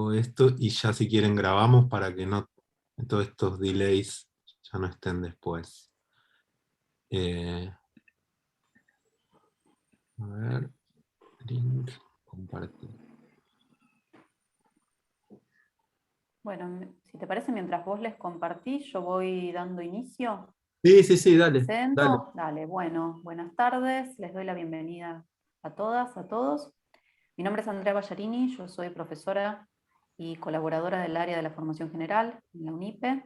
hago esto y ya si quieren grabamos para que no todos estos delays ya no estén después. A ver, link, compartir. Bueno, si te parece, mientras vos les compartís, yo voy dando inicio. Sí, dale. ¿Presento? Dale, bueno, buenas tardes, les doy la bienvenida a todas, a todos. Mi nombre es Andrea Ballarini, yo soy profesora y colaboradora del área de la formación general en la UNIPE.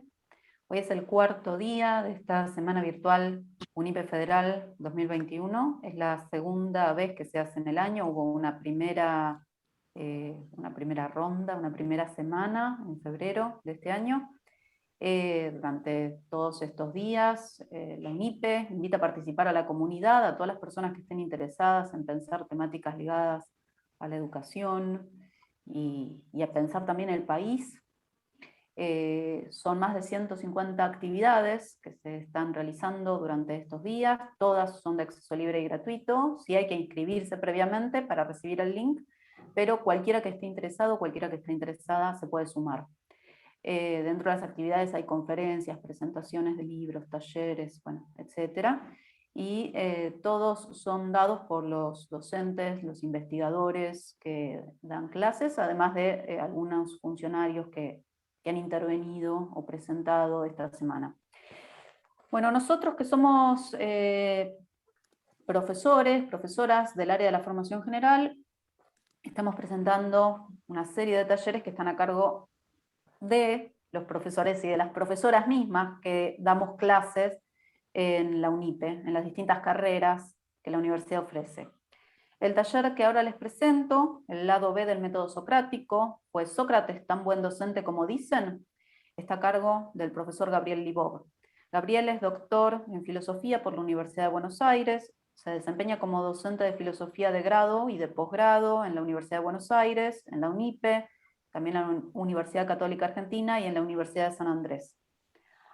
Hoy es el cuarto día de esta semana virtual UNIPE Federal 2021. Es la segunda vez que se hace en el año. Hubo una primera ronda, una primera semana en febrero de este año. Durante todos estos días, la UNIPE invita a participar a la comunidad, a todas las personas que estén interesadas en pensar temáticas ligadas a la educación y a pensar también el país. Son más de 150 actividades que se están realizando durante estos días, todas son de acceso libre y gratuito, sí hay que inscribirse previamente para recibir el link, pero cualquiera que esté interesado, cualquiera que esté interesada se puede sumar. Dentro de las actividades hay conferencias, presentaciones de libros, talleres, bueno, etc. Y todos son dados por los docentes, los investigadores que dan clases, además de algunos funcionarios que han intervenido o presentado esta semana. Bueno, nosotros que somos profesores, profesoras del área de la formación general, estamos presentando una serie de talleres que están a cargo de los profesores y de las profesoras mismas que damos clases en la UNIPE, en las distintas carreras que la universidad ofrece. El taller que ahora les presento, el lado B del método socrático, pues Sócrates, tan buen docente como dicen, está a cargo del profesor Gabriel Libov. Gabriel es doctor en filosofía por la Universidad de Buenos Aires, se desempeña como docente de filosofía de grado y de posgrado en la Universidad de Buenos Aires, en la UNIPE, también en la Universidad Católica Argentina y en la Universidad de San Andrés.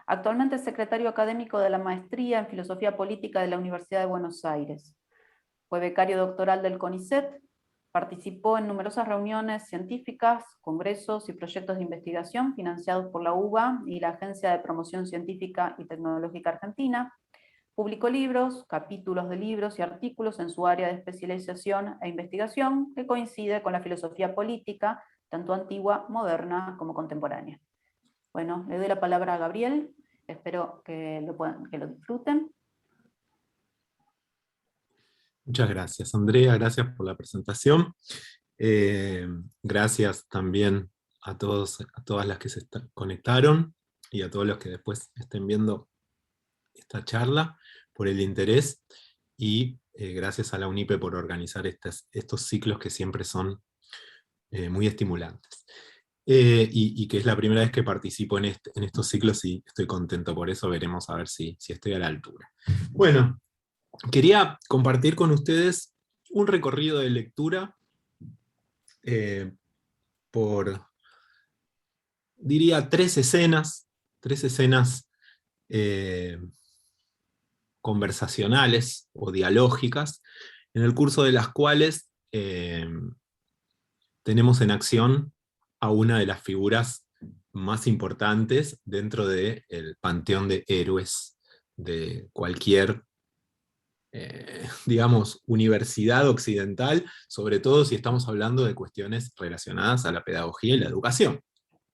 Actualmente es secretario académico de la Maestría en Filosofía Política de la Universidad de Buenos Aires. Fue becario doctoral del CONICET, participó en numerosas reuniones científicas, congresos y proyectos de investigación financiados por la UBA y la Agencia de Promoción Científica y Tecnológica Argentina. Publicó libros, capítulos de libros y artículos en su área de especialización e investigación que coincide con la filosofía política, tanto antigua, moderna como contemporánea. Bueno, le doy la palabra a Gabriel, espero que lo disfruten. Muchas gracias, Andrea, gracias por la presentación. Gracias también a todas las que se conectaron y a todos los que después estén viendo esta charla, por el interés, y gracias a la UNIPE por organizar estos ciclos que siempre son muy estimulantes. Y que es la primera vez que participo en estos ciclos y estoy contento por eso, veremos a ver si estoy a la altura. Bueno, quería compartir con ustedes un recorrido de lectura por, diría, tres escenas conversacionales o dialógicas, en el curso de las cuales tenemos en acción a una de las figuras más importantes dentro del panteón de héroes de cualquier digamos, universidad occidental, sobre todo si estamos hablando de cuestiones relacionadas a la pedagogía y la educación.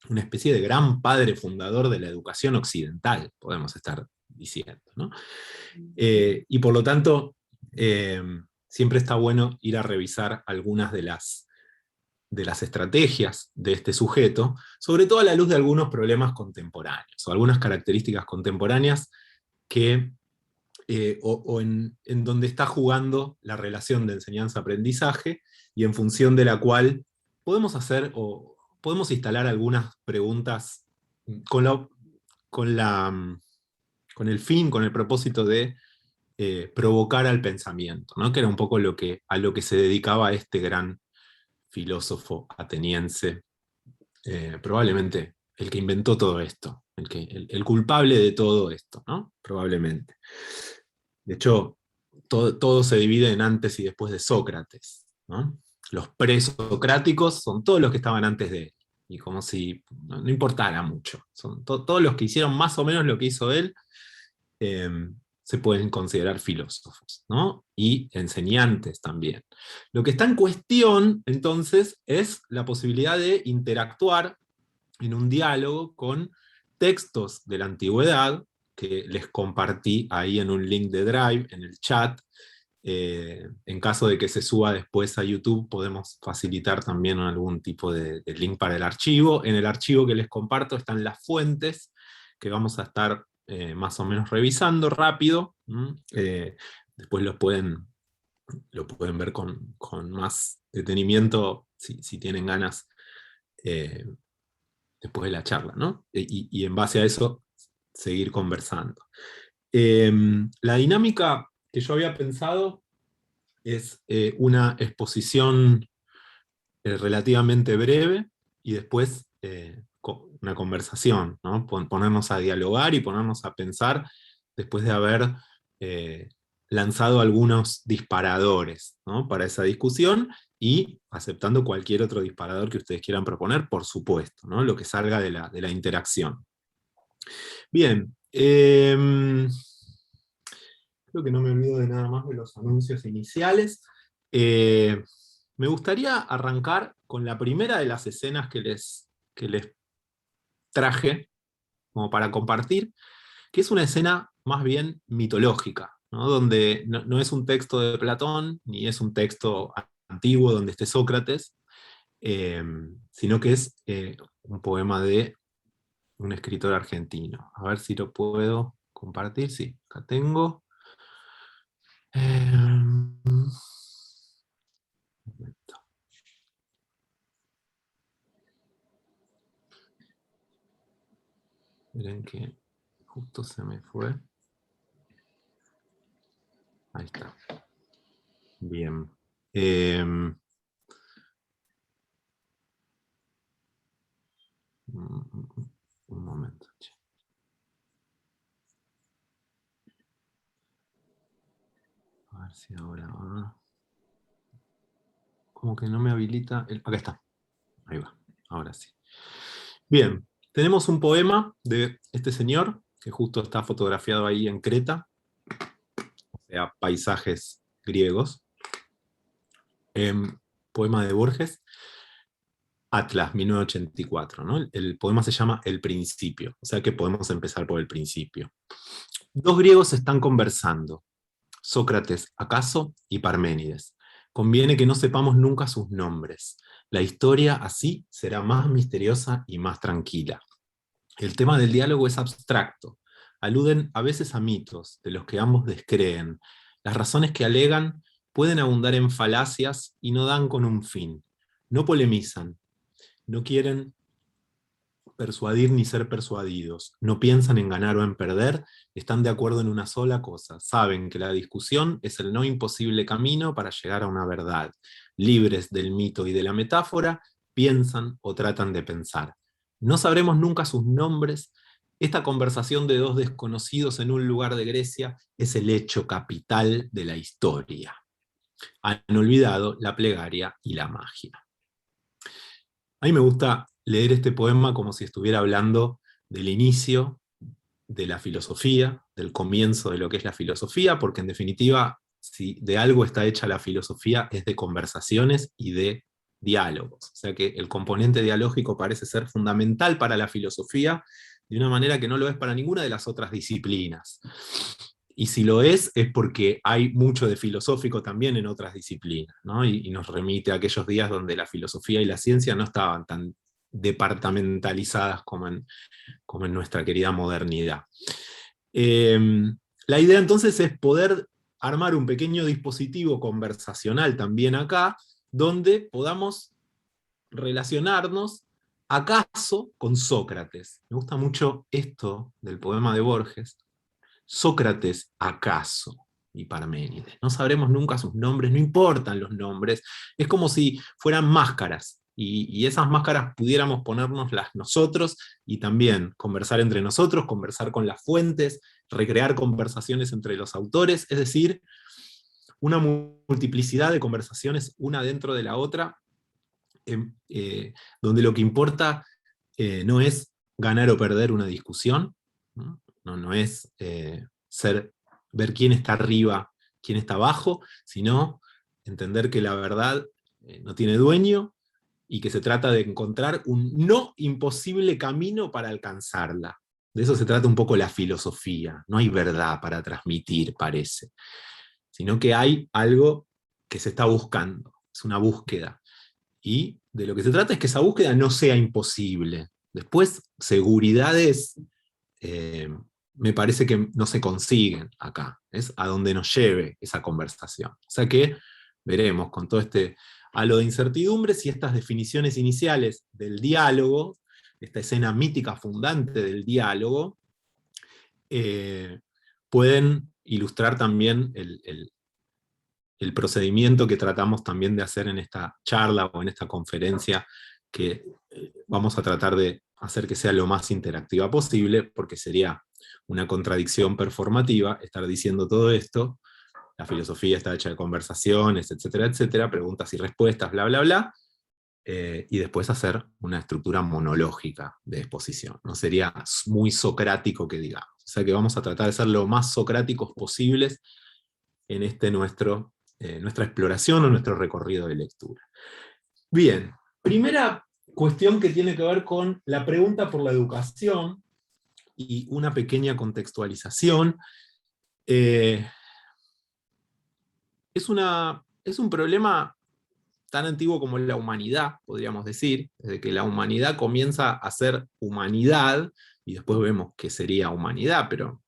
Una especie de gran padre fundador de la educación occidental, podemos estar diciendo, ¿no? Y por lo tanto, siempre está bueno ir a revisar algunas de las estrategias de este sujeto, sobre todo a la luz de algunos problemas contemporáneos, o algunas características contemporáneas que o en donde está jugando la relación de enseñanza-aprendizaje y en función de la cual podemos hacer o podemos instalar algunas preguntas con el fin, con el propósito de provocar al pensamiento, ¿no? Que era un poco a lo que se dedicaba este gran filósofo ateniense, probablemente el que inventó todo esto, el culpable de todo esto, ¿no? Probablemente. De hecho, todo se divide en antes y después de Sócrates, ¿no? Los presocráticos son todos los que estaban antes de él, y como si no importara mucho. Son todos los que hicieron más o menos lo que hizo él, se pueden considerar filósofos, ¿no? Y enseñantes también. Lo que está en cuestión, entonces, es la posibilidad de interactuar en un diálogo con textos de la antigüedad, que les compartí ahí en un link de Drive, en el chat. En caso de que se suba después a YouTube, podemos facilitar también algún tipo de link para el archivo. En el archivo que les comparto están las fuentes, que vamos a estar más o menos revisando rápido. Después lo pueden ver con más detenimiento si tienen ganas después de la charla, ¿no? Y en base a eso, seguir conversando. La dinámica que yo había pensado es una exposición relativamente breve y después una conversación, ¿no? Ponernos a dialogar y ponernos a pensar después de haber lanzado algunos disparadores, ¿no? Para esa discusión, y aceptando cualquier otro disparador que ustedes quieran proponer, por supuesto, ¿no? Lo que salga de la interacción. Bien, creo que no me olvido de nada más de los anuncios iniciales. Me gustaría arrancar con la primera de las escenas que les traje como para compartir, que es una escena más bien mitológica, ¿no? Donde no es un texto de Platón, ni es un texto antiguo donde esté Sócrates, sino que es un poema de un escritor argentino. A ver si lo puedo compartir. Sí, acá tengo. Un momento. Miren que justo se me fue. Ahí está. Bien. Un momento. A ver si ahora va. Como que no me habilita. Acá está. Ahí va. Ahora sí. Bien. Tenemos un poema de este señor, que justo está fotografiado ahí en Creta. O sea, paisajes griegos. Poema de Borges. Atlas, 1984, ¿no? El poema se llama El Principio, o sea que podemos empezar por el principio. Dos griegos están conversando, Sócrates, acaso, y Parménides. Conviene que no sepamos nunca sus nombres. La historia así será más misteriosa y más tranquila. El tema del diálogo es abstracto. Aluden a veces a mitos, de los que ambos descreen. Las razones que alegan pueden abundar en falacias y no dan con un fin. No polemizan, no quieren persuadir ni ser persuadidos, no piensan en ganar o en perder, están de acuerdo en una sola cosa, saben que la discusión es el no imposible camino para llegar a una verdad. Libres del mito y de la metáfora, piensan o tratan de pensar. No sabremos nunca sus nombres. Esta conversación de dos desconocidos en un lugar de Grecia es el hecho capital de la historia. Han olvidado la plegaria y la magia. A mí me gusta leer este poema como si estuviera hablando del inicio de la filosofía, del comienzo de lo que es la filosofía, porque en definitiva, si de algo está hecha la filosofía, es de conversaciones y de diálogos. O sea que el componente dialógico parece ser fundamental para la filosofía, de una manera que no lo es para ninguna de las otras disciplinas. Y si lo es porque hay mucho de filosófico también en otras disciplinas, ¿no? Y nos remite a aquellos días donde la filosofía y la ciencia no estaban tan departamentalizadas como en nuestra querida modernidad. La idea entonces es poder armar un pequeño dispositivo conversacional también acá, donde podamos relacionarnos acaso con Sócrates. Me gusta mucho esto del poema de Borges. Sócrates, acaso, y Parménides. No sabremos nunca sus nombres, no importan los nombres, es como si fueran máscaras, y esas máscaras pudiéramos ponérnoslas nosotros, y también conversar entre nosotros, conversar con las fuentes, recrear conversaciones entre los autores, es decir, una multiplicidad de conversaciones una dentro de la otra, donde lo que importa no es ganar o perder una discusión, ¿no? No es ver quién está arriba, quién está abajo, sino entender que la verdad no tiene dueño y que se trata de encontrar un no imposible camino para alcanzarla. De eso se trata un poco la filosofía. No hay verdad para transmitir, parece, sino que hay algo que se está buscando, es una búsqueda. Y de lo que se trata es que esa búsqueda no sea imposible. Después, seguridades me parece que no se consiguen acá. Es a donde nos lleve esa conversación. O sea que veremos con todo este halo de incertidumbre si estas definiciones iniciales del diálogo, esta escena mítica fundante del diálogo, pueden ilustrar también el procedimiento que tratamos también de hacer en esta charla o en esta conferencia, que vamos a tratar de hacer que sea lo más interactiva posible, porque sería una contradicción performativa estar diciendo todo esto. La filosofía está hecha de conversaciones, etcétera, etcétera, preguntas y respuestas, bla, bla, bla, y después hacer una estructura monológica de exposición. No sería muy socrático que digamos. O sea que vamos a tratar de ser lo más socráticos posibles en nuestra exploración o nuestro recorrido de lectura. Bien, primera cuestión que tiene que ver con la pregunta por la educación y una pequeña contextualización. Es un problema tan antiguo como la humanidad, podríamos decir, desde que la humanidad comienza a ser humanidad, y después vemos qué sería humanidad, pero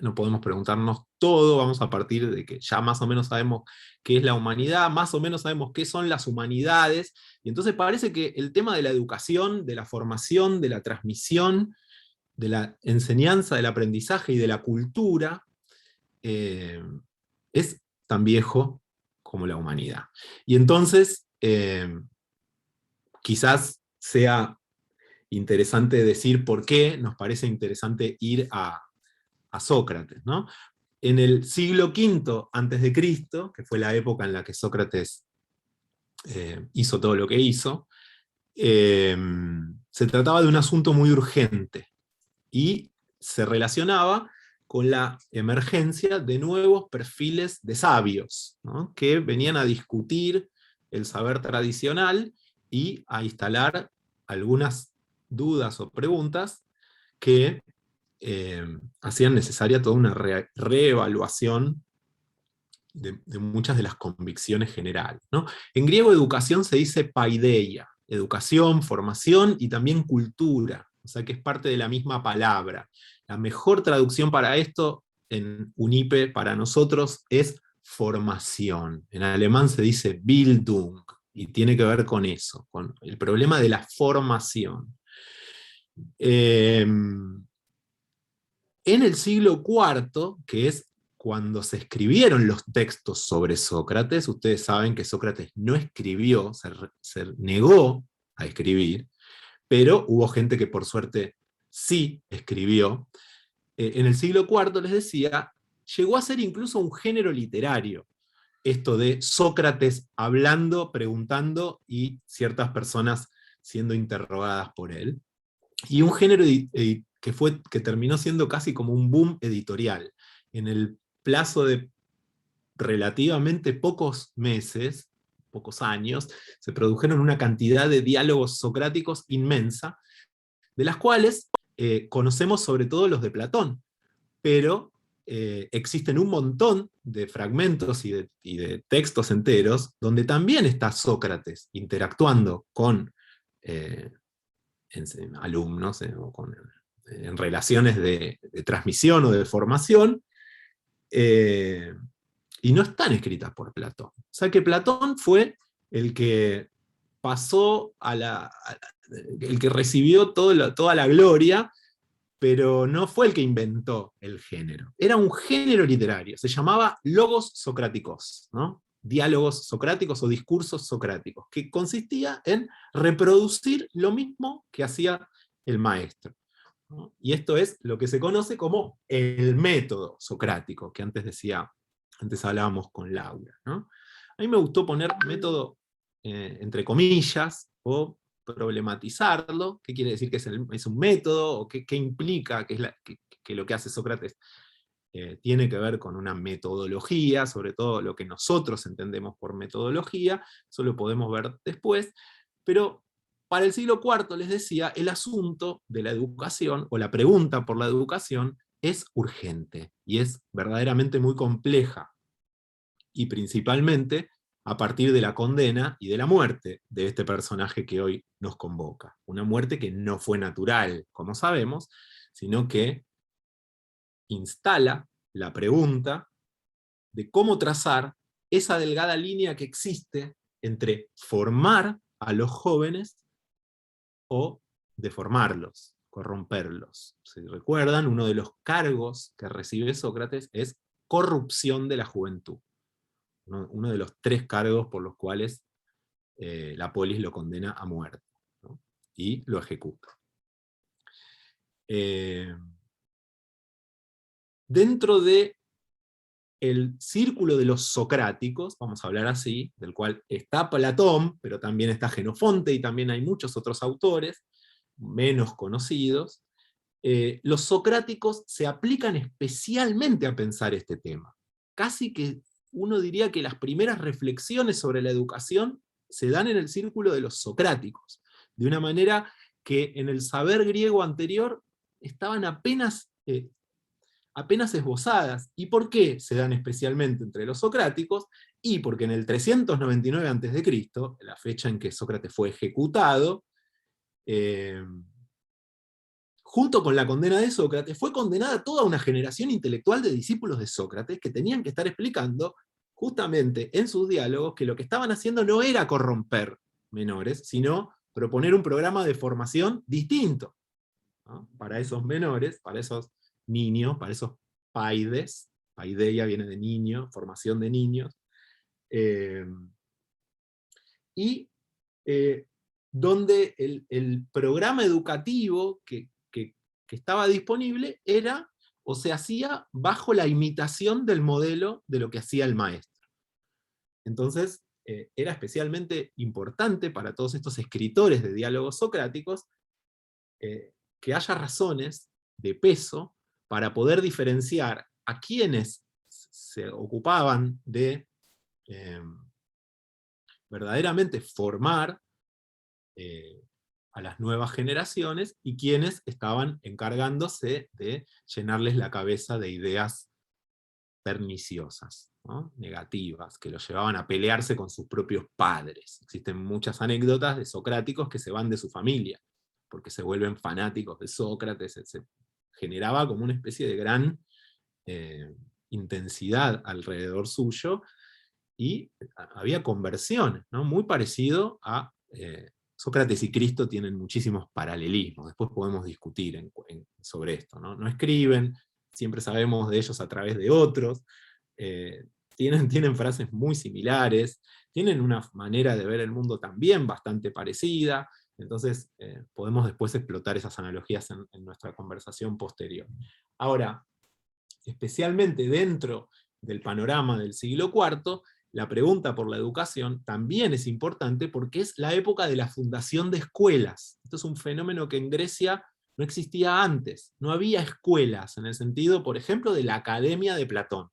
no podemos preguntarnos todo, vamos a partir de que ya más o menos sabemos qué es la humanidad, más o menos sabemos qué son las humanidades, y entonces parece que el tema de la educación, de la formación, de la transmisión, de la enseñanza, del aprendizaje y de la cultura, es tan viejo como la humanidad. Y entonces, quizás sea interesante decir por qué nos parece interesante ir a Sócrates, ¿no? En el siglo V a.C., que fue la época en la que Sócrates hizo todo lo que hizo, se trataba de un asunto muy urgente y se relacionaba con la emergencia de nuevos perfiles de sabios, ¿no? Que venían a discutir el saber tradicional y a instalar algunas dudas o preguntas que hacían necesaria toda una reevaluación de muchas de las convicciones generales, ¿no? En griego educación se dice paideia, educación, formación y también cultura, o sea que es parte de la misma palabra. La mejor traducción para esto en UNIPE para nosotros es formación. En alemán se dice Bildung, y tiene que ver con eso, con el problema de la formación. En el siglo IV, que es cuando se escribieron los textos sobre Sócrates, ustedes saben que Sócrates no escribió, se negó a escribir, pero hubo gente que por suerte sí escribió. En el siglo IV, les decía, llegó a ser incluso un género literario, esto de Sócrates hablando, preguntando, y ciertas personas siendo interrogadas por él. Y un género que terminó siendo casi como un boom editorial. En el plazo de relativamente pocos meses, pocos años, se produjeron una cantidad de diálogos socráticos inmensa, de las cuales conocemos sobre todo los de Platón, pero existen un montón de fragmentos y de textos enteros donde también está Sócrates interactuando con alumnos, en relaciones de transmisión o de formación, y no están escritas por Platón. O sea que Platón fue el que pasó el que recibió toda la gloria, pero no fue el que inventó el género. Era un género literario, se llamaba logos socráticos, ¿no? Diálogos socráticos o discursos socráticos, que consistía en reproducir lo mismo que hacía el maestro, ¿no? Y esto es lo que se conoce como el método socrático, que antes hablábamos con Laura, ¿no? A mí me gustó poner método entre comillas, o problematizarlo. ¿Qué quiere decir que es un método? ¿O qué implica? Que lo que hace Sócrates tiene que ver con una metodología, sobre todo lo que nosotros entendemos por metodología, eso lo podemos ver después, pero para el siglo IV, les decía, el asunto de la educación, o la pregunta por la educación, es urgente, y es verdaderamente muy compleja, y principalmente a partir de la condena y de la muerte de este personaje que hoy nos convoca. Una muerte que no fue natural, como sabemos, sino que instala la pregunta de cómo trazar esa delgada línea que existe entre formar a los jóvenes o deformarlos, corromperlos. Si recuerdan, uno de los cargos que recibe Sócrates es corrupción de la juventud. Uno de los 3 cargos por los cuales la polis lo condena a muerte, ¿no? Y lo ejecuta. Dentro de el círculo de los socráticos, vamos a hablar así, del cual está Platón, pero también está Jenofonte, y también hay muchos otros autores, menos conocidos, los socráticos se aplican especialmente a pensar este tema. Casi que uno diría que las primeras reflexiones sobre la educación se dan en el círculo de los socráticos, de una manera que en el saber griego anterior estaban apenas esbozadas. ¿Y por qué se dan especialmente entre los socráticos? Y porque en el 399 a.C., la fecha en que Sócrates fue ejecutado, junto con la condena de Sócrates, fue condenada toda una generación intelectual de discípulos de Sócrates que tenían que estar explicando, justamente en sus diálogos, que lo que estaban haciendo no era corromper menores, sino proponer un programa de formación distinto, ¿no? Para esos menores, para esos niños, para esos paides. Paideia viene de niño, formación de niños. Donde el programa educativo que estaba disponible era, o se hacía bajo la imitación del modelo de lo que hacía el maestro. Entonces, era especialmente importante para todos estos escritores de diálogos socráticos que haya razones de peso para poder diferenciar a quienes se ocupaban de verdaderamente formar a las nuevas generaciones, y quienes estaban encargándose de llenarles la cabeza de ideas perniciosas, ¿no? Negativas, que los llevaban a pelearse con sus propios padres. Existen muchas anécdotas de socráticos que se van de su familia, porque se vuelven fanáticos de Sócrates. Se generaba como una especie de gran intensidad alrededor suyo, y había conversiones, ¿no? Muy parecido a Sócrates y Cristo. Tienen muchísimos paralelismos, después podemos discutir sobre esto, ¿no? No escriben, siempre sabemos de ellos a través de otros, tienen frases muy similares, tienen una manera de ver el mundo también bastante parecida, entonces podemos después explotar esas analogías en nuestra conversación posterior. Ahora, especialmente dentro del panorama del siglo IV, la pregunta por la educación también es importante porque es la época de la fundación de escuelas. Esto es un fenómeno que en Grecia no existía antes. No había escuelas en el sentido, por ejemplo, de la Academia de Platón.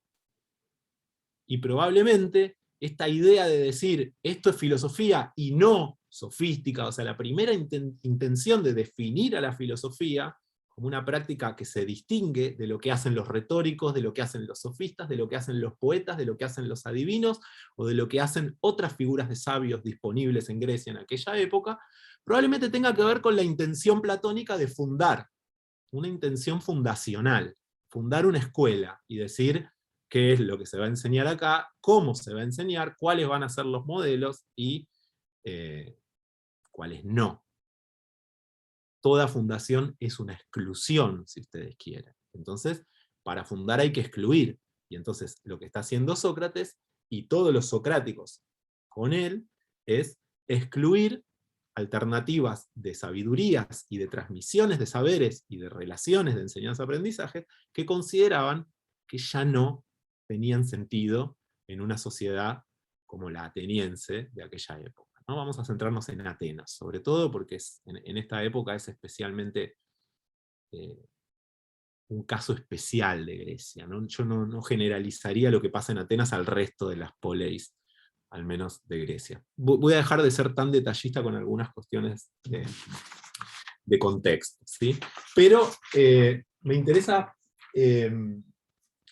Y probablemente esta idea de decir esto es filosofía y no sofística, o sea, la primera intención de definir a la filosofía como una práctica que se distingue de lo que hacen los retóricos, de lo que hacen los sofistas, de lo que hacen los poetas, de lo que hacen los adivinos, o de lo que hacen otras figuras de sabios disponibles en Grecia en aquella época, probablemente tenga que ver con la intención platónica de fundar, una intención fundacional, fundar una escuela, y decir qué es lo que se va a enseñar acá, cómo se va a enseñar, cuáles van a ser los modelos, y cuáles no. Toda fundación es una exclusión, si ustedes quieren. Entonces, para fundar hay que excluir. Y entonces, lo que está haciendo Sócrates, y todos los socráticos con él, es excluir alternativas de sabidurías y de transmisiones de saberes y de relaciones de enseñanza-aprendizaje que consideraban que ya no tenían sentido en una sociedad como la ateniense de aquella época. ¿no? Vamos a centrarnos en Atenas, sobre todo porque en esta época es especialmente un caso especial de Grecia, ¿no? Yo no generalizaría lo que pasa en Atenas al resto de las poleis, al menos de Grecia. Voy a dejar de ser tan detallista con algunas cuestiones de contexto, ¿sí? Pero me interesa,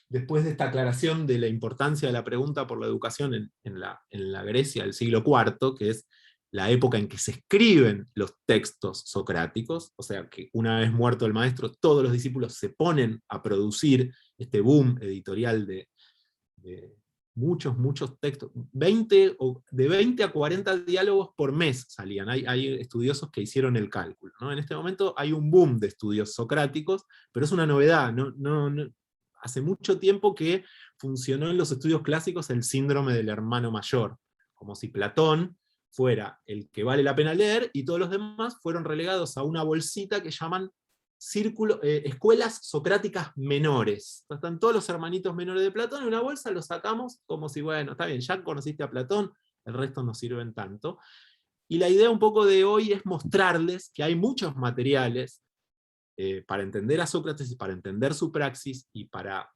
después de esta aclaración de la importancia de la pregunta por la educación en la Grecia del siglo IV, que es la época en que se escriben los textos socráticos, o sea que una vez muerto el maestro, todos los discípulos se ponen a producir este boom editorial de muchos textos, de 20 a 40 diálogos por mes salían. Hay estudiosos que hicieron el cálculo, ¿no? En este momento hay un boom de estudios socráticos, pero es una novedad, hace mucho tiempo que funcionó en los estudios clásicos el síndrome del hermano mayor, como si Platón fuera el que vale la pena leer, y todos los demás fueron relegados a una bolsita que llaman escuelas socráticas menores. Están todos los hermanitos menores de Platón en una bolsa, los sacamos como si, bueno, está bien, ya conociste a Platón, el resto no sirven tanto. Y la idea un poco de hoy es mostrarles que hay muchos materiales para entender a Sócrates y para entender su praxis y para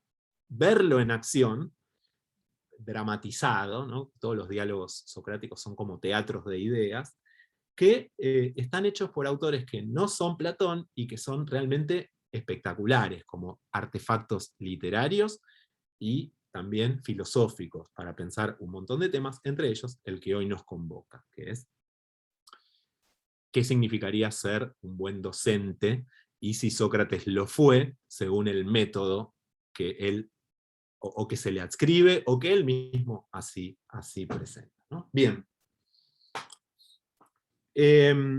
verlo en acción, dramatizado, ¿no? Todos los diálogos socráticos son como teatros de ideas, que están hechos por autores que no son Platón y que son realmente espectaculares, como artefactos literarios y también filosóficos, para pensar un montón de temas, entre ellos el que hoy nos convoca, que es qué significaría ser un buen docente, y si Sócrates lo fue, según el método que él, o que se le adscribe, o que él mismo así presenta, ¿no? Bien.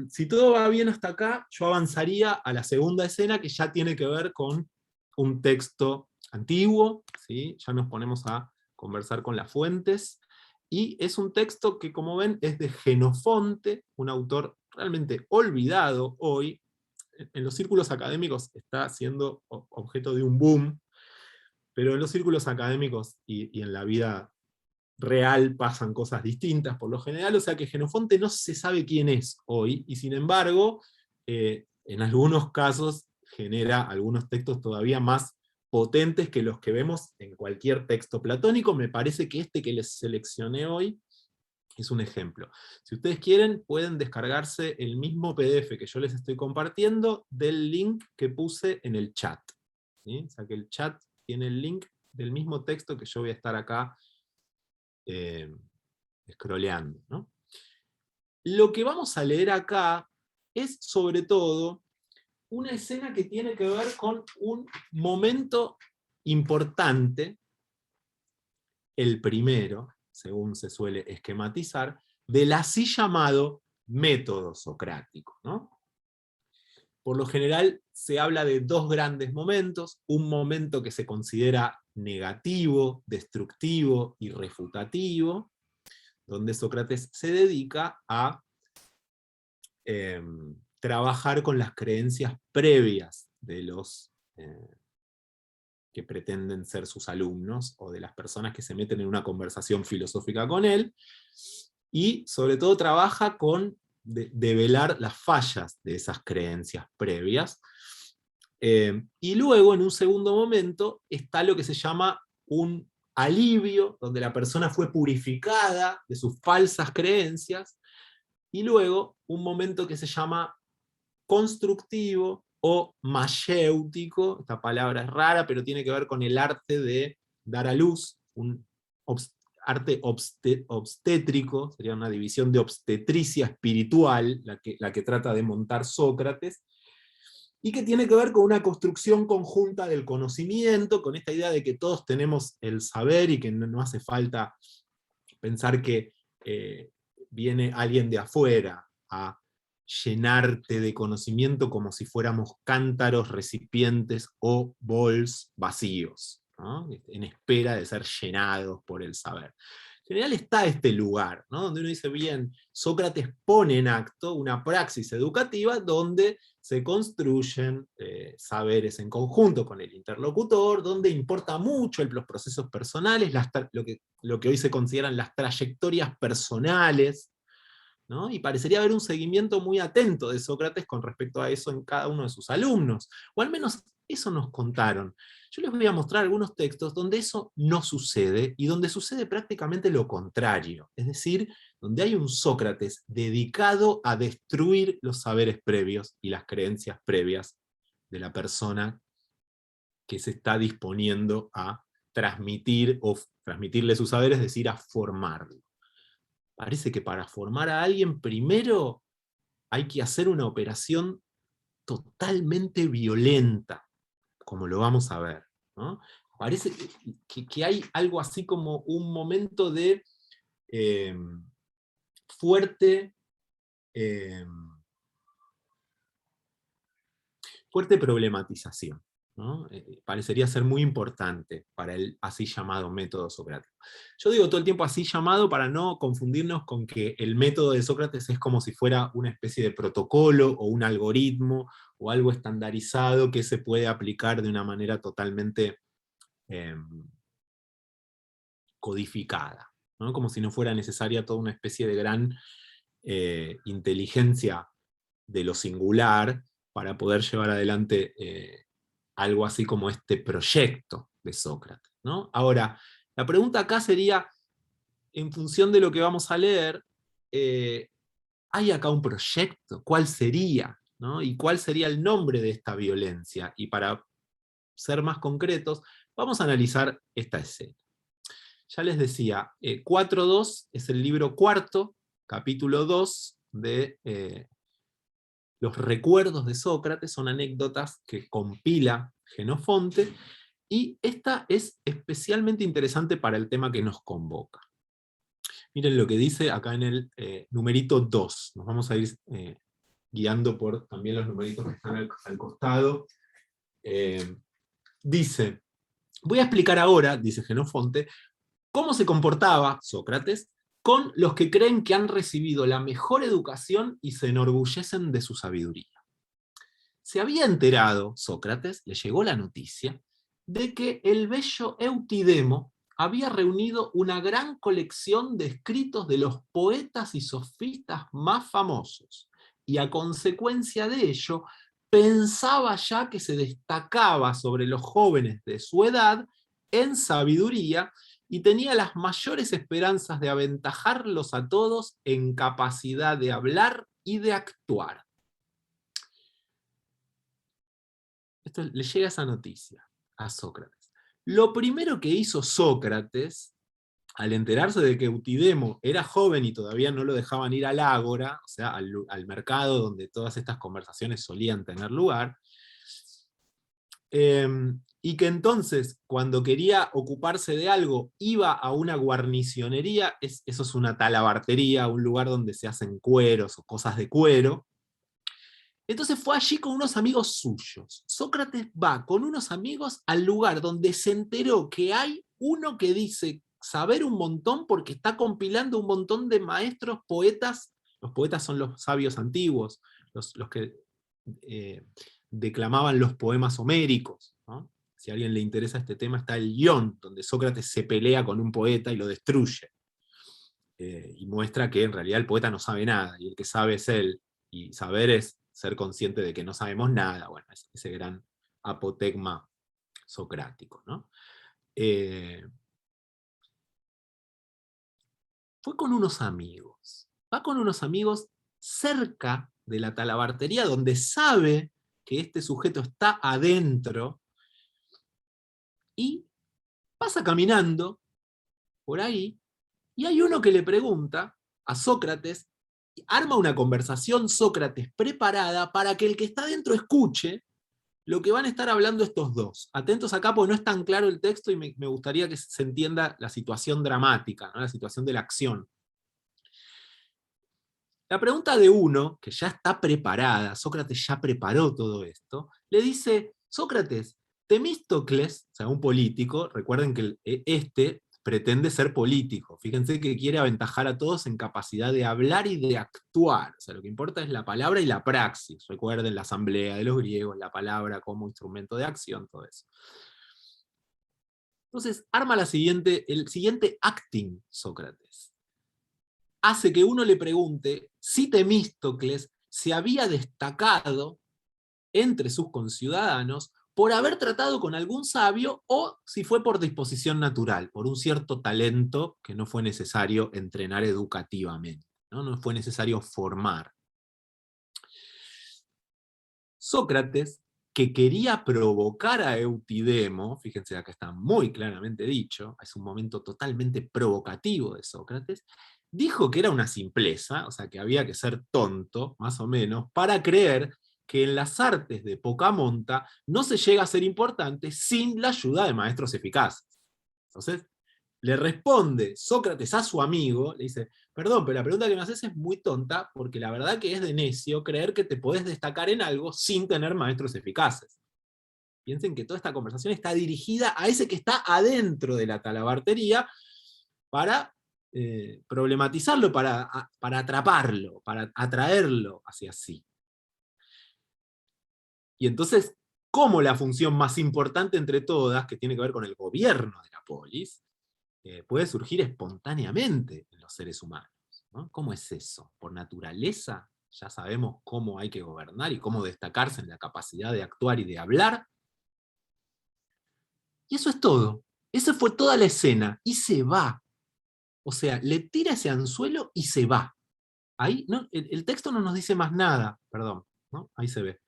Si todo va bien hasta acá, yo avanzaría a la segunda escena, que ya tiene que ver con un texto antiguo, ¿sí? Ya nos ponemos a conversar con las fuentes, y es un texto que, como ven, es de Jenofonte, un autor realmente olvidado hoy. En los círculos académicos está siendo objeto de un boom, pero en los círculos académicos y en la vida real pasan cosas distintas por lo general, o sea que Jenofonte no se sabe quién es hoy, y sin embargo, en algunos casos genera algunos textos todavía más potentes que los que vemos en cualquier texto platónico. Me parece que este que les seleccioné hoy es un ejemplo. Si ustedes quieren, pueden descargarse el mismo PDF que yo les estoy compartiendo del link que puse en el chat, ¿sí? O sea que el chat tiene el link del mismo texto que yo voy a estar acá scrolleando, ¿no? Lo que vamos a leer acá es sobre todo una escena que tiene que ver con un momento importante, el primero, según se suele esquematizar, del así llamado método socrático, ¿no? Por lo general se habla de dos grandes momentos: un momento que se considera negativo, destructivo y refutativo, donde Sócrates se dedica a trabajar con las creencias previas de los que pretenden ser sus alumnos, o de las personas que se meten en una conversación filosófica con él, y sobre todo trabaja con develar las fallas de esas creencias previas. Y luego, en un segundo momento, está lo que se llama un alivio, donde la persona fue purificada de sus falsas creencias, y luego un momento que se llama constructivo o mayéutico. Esta palabra es rara, pero tiene que ver con el arte de dar a luz, un arte obstétrico, sería una división de obstetricia espiritual, la que trata de montar Sócrates, y que tiene que ver con una construcción conjunta del conocimiento, con esta idea de que todos tenemos el saber y que no hace falta pensar que viene alguien de afuera a llenarte de conocimiento como si fuéramos cántaros, recipientes o bols vacíos, ¿no? En espera de ser llenados por el saber. En general está este lugar, ¿no? Donde uno dice, bien, Sócrates pone en acto una praxis educativa donde se construyen saberes en conjunto con el interlocutor, donde importa mucho los procesos personales, lo que hoy se consideran las trayectorias personales ¿no? Y parecería haber un seguimiento muy atento de Sócrates con respecto a eso en cada uno de sus alumnos, o al menos eso nos contaron. Yo les voy a mostrar algunos textos donde eso no sucede, y donde sucede prácticamente lo contrario, es decir, donde hay un Sócrates dedicado a destruir los saberes previos y las creencias previas de la persona que se está disponiendo a transmitir o transmitirle sus saberes, es decir, a formarlo. Parece que para formar a alguien primero hay que hacer una operación totalmente violenta, como lo vamos a ver, ¿no? Parece que hay algo así como un momento de eh, fuerte, eh, fuerte problematización, ¿no? Parecería ser muy importante para el así llamado método socrático. Yo digo todo el tiempo así llamado para no confundirnos con que el método de Sócrates es como si fuera una especie de protocolo o un algoritmo o algo estandarizado que se puede aplicar de una manera totalmente codificada, ¿no? Como si no fuera necesaria toda una especie de gran inteligencia de lo singular para poder llevar adelante algo así como este proyecto de Sócrates, ¿no? Ahora, la pregunta acá sería, en función de lo que vamos a leer, ¿hay acá un proyecto? ¿Cuál sería? ¿No? ¿Y cuál sería el nombre de esta violencia? Y para ser más concretos, vamos a analizar esta escena. Ya les decía, 4.2 es el libro cuarto, capítulo 2 de los recuerdos de Sócrates, son anécdotas que compila Genofonte, y esta es especialmente interesante para el tema que nos convoca. Miren lo que dice acá en el numerito 2. Nos vamos a ir guiando por también los numeritos que están al costado. Dice, voy a explicar ahora, dice Genofonte, cómo se comportaba Sócrates con los que creen que han recibido la mejor educación y se enorgullecen de su sabiduría. Se había enterado, Sócrates, le llegó la noticia, de que el bello Eutidemo había reunido una gran colección de escritos de los poetas y sofistas más famosos, y a consecuencia de ello, pensaba ya que se destacaba sobre los jóvenes de su edad en sabiduría, y tenía las mayores esperanzas de aventajarlos a todos en capacidad de hablar y de actuar. Esto le llega esa noticia a Sócrates. Lo primero que hizo Sócrates, al enterarse de que Eutidemo era joven y todavía no lo dejaban ir al ágora, o sea, al mercado donde todas estas conversaciones solían tener lugar, y que entonces, cuando quería ocuparse de algo, iba a una guarnicionería, eso es una talabartería, un lugar donde se hacen cueros o cosas de cuero. Entonces fue allí con unos amigos suyos. Sócrates va con unos amigos al lugar donde se enteró que hay uno que dice saber un montón porque está compilando un montón de maestros poetas. Los poetas son los sabios antiguos, los que declamaban los poemas homéricos, ¿no? Si a alguien le interesa este tema, está el Ión, donde Sócrates se pelea con un poeta y lo destruye. Y muestra que en realidad el poeta no sabe nada, y el que sabe es él, y saber es ser consciente de que no sabemos nada. Bueno, es ese gran apotegma socrático, ¿no? Fue con unos amigos, va con unos amigos cerca de la talabartería, donde sabe que este sujeto está adentro, y pasa caminando por ahí, y hay uno que le pregunta a Sócrates, arma una conversación Sócrates preparada para que el que está adentro escuche lo que van a estar hablando estos dos. Atentos acá porque no es tan claro el texto, y me gustaría que se entienda la situación dramática, ¿no? La situación de la acción. La pregunta de uno, que ya está preparada, Sócrates ya preparó todo esto, le dice, Sócrates, Temístocles, o sea, un político, recuerden que este pretende ser político, fíjense que quiere aventajar a todos en capacidad de hablar y de actuar, o sea, lo que importa es la palabra y la praxis, recuerden la asamblea de los griegos, la palabra como instrumento de acción, todo eso. Entonces, arma el siguiente acting, Sócrates. hace que uno le pregunte si Temístocles se había destacado entre sus conciudadanos por haber tratado con algún sabio o si fue por disposición natural, por un cierto talento que no fue necesario entrenar educativamente, no fue necesario formar. Sócrates, que quería provocar a Eutidemo, fíjense acá está muy claramente dicho, es un momento totalmente provocativo de Sócrates, dijo que era una simpleza, o sea que había que ser tonto, más o menos, para creer que en las artes de poca monta no se llega a ser importante sin la ayuda de maestros eficaces. Entonces, le responde Sócrates a su amigo, le dice, perdón, pero la pregunta que me haces es muy tonta, porque la verdad que es de necio creer que te podés destacar en algo sin tener maestros eficaces. Piensen que toda esta conversación está dirigida a ese que está adentro de la talabartería para problematizarlo, para atraparlo, para atraerlo hacia sí. Y entonces, como la función más importante entre todas, que tiene que ver con el gobierno de la polis, puede surgir espontáneamente en los seres humanos, ¿no? ¿Cómo es eso? Por naturaleza ya sabemos cómo hay que gobernar y cómo destacarse en la capacidad de actuar y de hablar. Y eso es todo. Esa fue toda la escena. Y se va. O sea, le tira ese anzuelo y se va. Ahí no, el texto no nos dice más nada. Perdón, ¿no? Ahí se ve.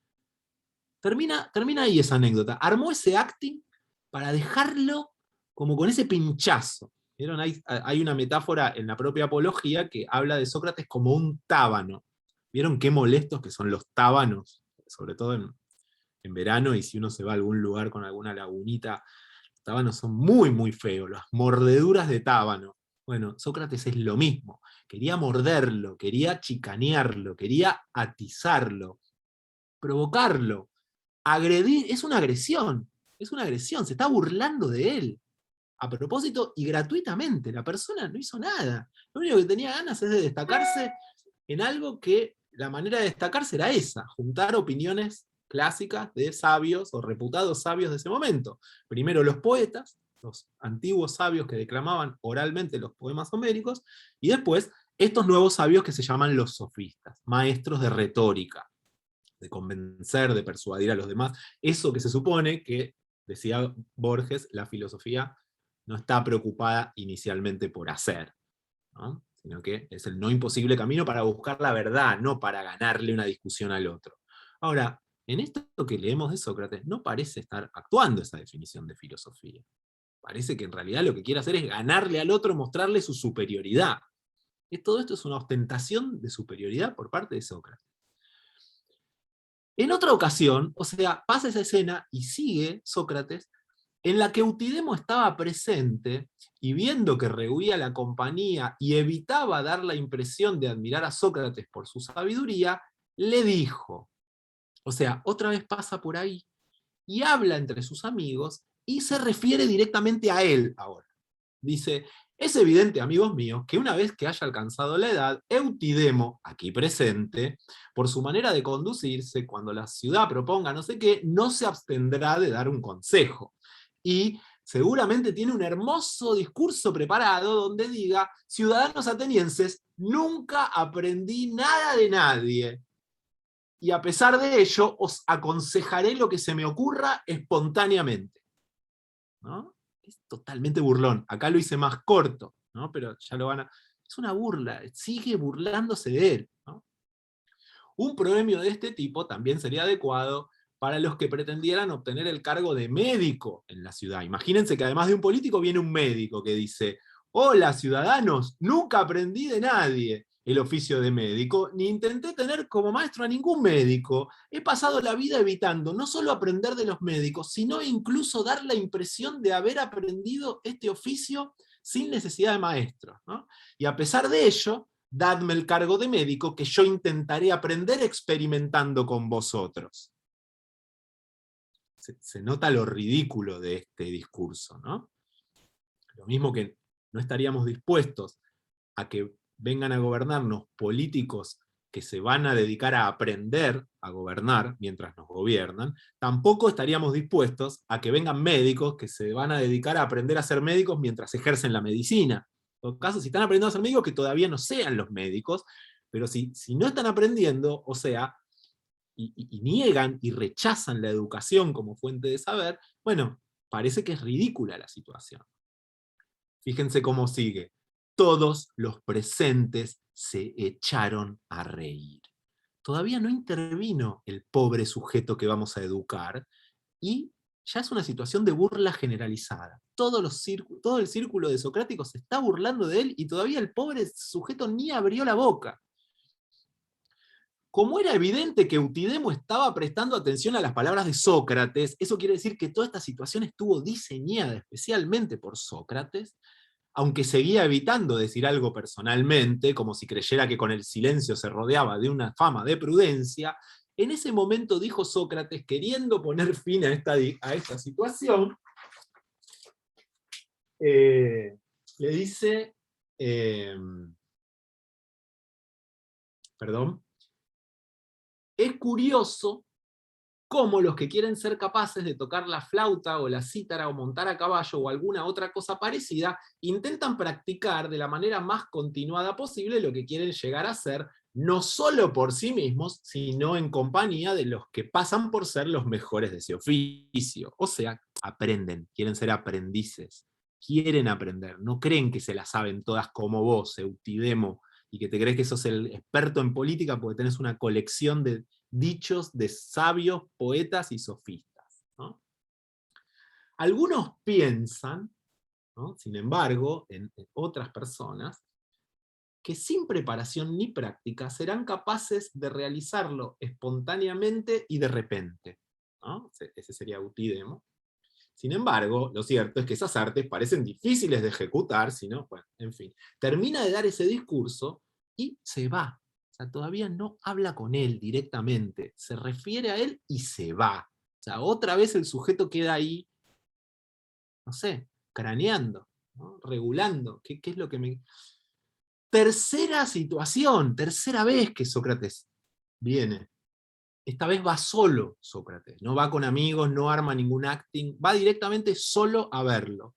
Termina ahí esa anécdota. Armó ese acting para dejarlo como con ese pinchazo. ¿Vieron? Hay una metáfora en la propia Apología que habla de Sócrates como un tábano. ¿Vieron qué molestos que son los tábanos? Sobre todo en verano, y si uno se va a algún lugar con alguna lagunita, los tábanos son muy, muy feos, las mordeduras de tábano. Bueno, Sócrates es lo mismo. Quería morderlo, quería chicanearlo, quería atizarlo, provocarlo, agredir, es una agresión, se está burlando de él, a propósito y gratuitamente. La persona no hizo nada, lo único que tenía ganas es de destacarse en algo que la manera de destacarse era esa, juntar opiniones clásicas de sabios o reputados sabios de ese momento. Primero los poetas, los antiguos sabios que declamaban oralmente los poemas homéricos, y después estos nuevos sabios que se llaman los sofistas, maestros de retórica, de convencer, de persuadir a los demás. Eso que se supone que, decía Borges, la filosofía no está preocupada inicialmente por hacer, ¿no? Sino que es el no imposible camino para buscar la verdad, no para ganarle una discusión al otro. Ahora, en esto que leemos de Sócrates, no parece estar actuando esa definición de filosofía. Parece que en realidad lo que quiere hacer es ganarle al otro, mostrarle su superioridad. Todo esto es una ostentación de superioridad por parte de Sócrates. En otra ocasión, o sea, pasa esa escena y sigue Sócrates, en la que Eutidemo estaba presente y viendo que rehuía la compañía y evitaba dar la impresión de admirar a Sócrates por su sabiduría, le dijo, o sea, otra vez pasa por ahí y habla entre sus amigos y se refiere directamente a él ahora. Dice, es evidente, amigos míos, que una vez que haya alcanzado la edad, Eutidemo, aquí presente, por su manera de conducirse, cuando la ciudad proponga no sé qué, no se abstendrá de dar un consejo. Y seguramente tiene un hermoso discurso preparado donde diga, ciudadanos atenienses, nunca aprendí nada de nadie. Y a pesar de ello, os aconsejaré lo que se me ocurra espontáneamente. ¿No? Es totalmente burlón. Acá lo hice más corto, ¿no? Pero ya lo van a... Es una burla, sigue burlándose de él, ¿no? Un proemio de este tipo también sería adecuado para los que pretendieran obtener el cargo de médico en la ciudad. Imagínense que además de un político viene un médico que dice, hola ciudadanos, nunca aprendí de nadie el oficio de médico, ni intenté tener como maestro a ningún médico. He pasado la vida evitando no solo aprender de los médicos, sino incluso dar la impresión de haber aprendido este oficio sin necesidad de maestro, ¿no? Y a pesar de ello, dadme el cargo de médico, que yo intentaré aprender experimentando con vosotros. Se nota lo ridículo de este discurso, ¿no? Lo mismo que no estaríamos dispuestos a que vengan a gobernarnos políticos que se van a dedicar a aprender a gobernar mientras nos gobiernan, tampoco estaríamos dispuestos a que vengan médicos que se van a dedicar a aprender a ser médicos mientras ejercen la medicina. todo caso, si están aprendiendo a ser médicos, que todavía no sean los médicos, pero si no están aprendiendo, o sea, y niegan y rechazan la educación como fuente de saber, bueno, parece que es ridícula la situación. Fíjense cómo sigue. Todos los presentes se echaron a reír. Todavía no intervino el pobre sujeto que vamos a educar, y ya es una situación de burla generalizada. Todo el círculo de socráticos se está burlando de él, y todavía el pobre sujeto ni abrió la boca. Como era evidente que Eutidemo estaba prestando atención a las palabras de Sócrates, eso quiere decir que toda esta situación estuvo diseñada especialmente por Sócrates, aunque seguía evitando decir algo personalmente, como si creyera que con el silencio se rodeaba de una fama de prudencia. En ese momento dijo Sócrates, queriendo poner fin a esta situación, le dice, perdón, es curioso cómo los que quieren ser capaces de tocar la flauta o la cítara o montar a caballo o alguna otra cosa parecida, intentan practicar de la manera más continuada posible lo que quieren llegar a ser, no solo por sí mismos, sino en compañía de los que pasan por ser los mejores de ese oficio. O sea, aprenden, quieren ser aprendices, quieren aprender, no creen que se la saben todas como vos, Eutidemo, y que te crees que sos el experto en política porque tenés una colección de dichos de sabios, poetas y sofistas, ¿no? Algunos piensan, ¿no?, sin embargo, en otras personas, que sin preparación ni práctica serán capaces de realizarlo espontáneamente y de repente, ¿no? Ese sería Eutidemo. Sin embargo, lo cierto es que esas artes parecen difíciles de ejecutar, sino, bueno, en fin. Termina de dar ese discurso y se va. O sea, todavía no habla con él directamente, se refiere a él y se va. O sea, otra vez el sujeto queda ahí, no sé, craneando, ¿no?, regulando. ¿Qué es lo que me...? Tercera situación, tercera vez que Sócrates viene. Esta vez va solo Sócrates, no va con amigos, no arma ningún acting, va directamente solo a verlo.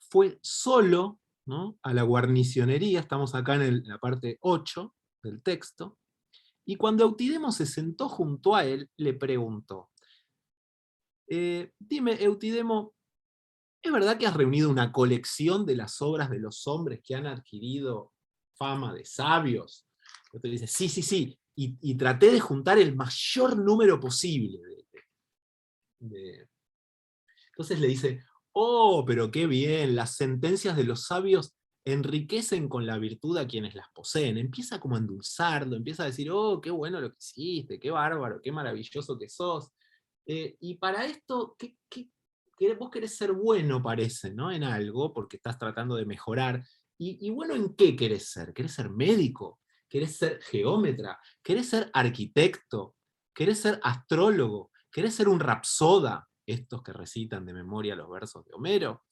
Fue solo, ¿no?, a la guarnicionería, estamos acá en la parte 8 del texto, y cuando Eutidemo se sentó junto a él, le preguntó, dime, Eutidemo, ¿es verdad que has reunido una colección de las obras de los hombres que han adquirido fama de sabios? Otro dice, sí, sí, sí, y traté de juntar el mayor número posible. Entonces le dice, oh, pero qué bien, las sentencias de los sabios enriquecen con la virtud a quienes las poseen. Empieza como a endulzarlo, empieza a decir, oh, qué bueno lo que hiciste, qué bárbaro, qué maravilloso que sos. Y para esto, vos querés ser bueno, parece, ¿no?, en algo, porque estás tratando de mejorar. ¿Y bueno en qué querés ser? ¿Querés ser médico? ¿Querés ser geómetra? ¿Querés ser arquitecto? ¿Querés ser astrólogo? ¿Querés ser un rapsoda? Estos que recitan de memoria los versos de Homero.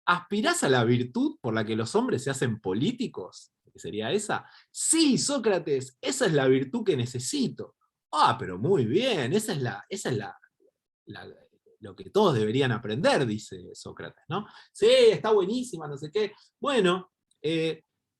¿Aspirás a la virtud por la que los hombres se hacen políticos? ¿Qué sería esa? Sí, Sócrates, esa es la virtud que necesito. Ah, pero muy bien, esa es lo que todos deberían aprender, dice Sócrates, ¿no? Sí, está buenísima, no sé qué. Bueno,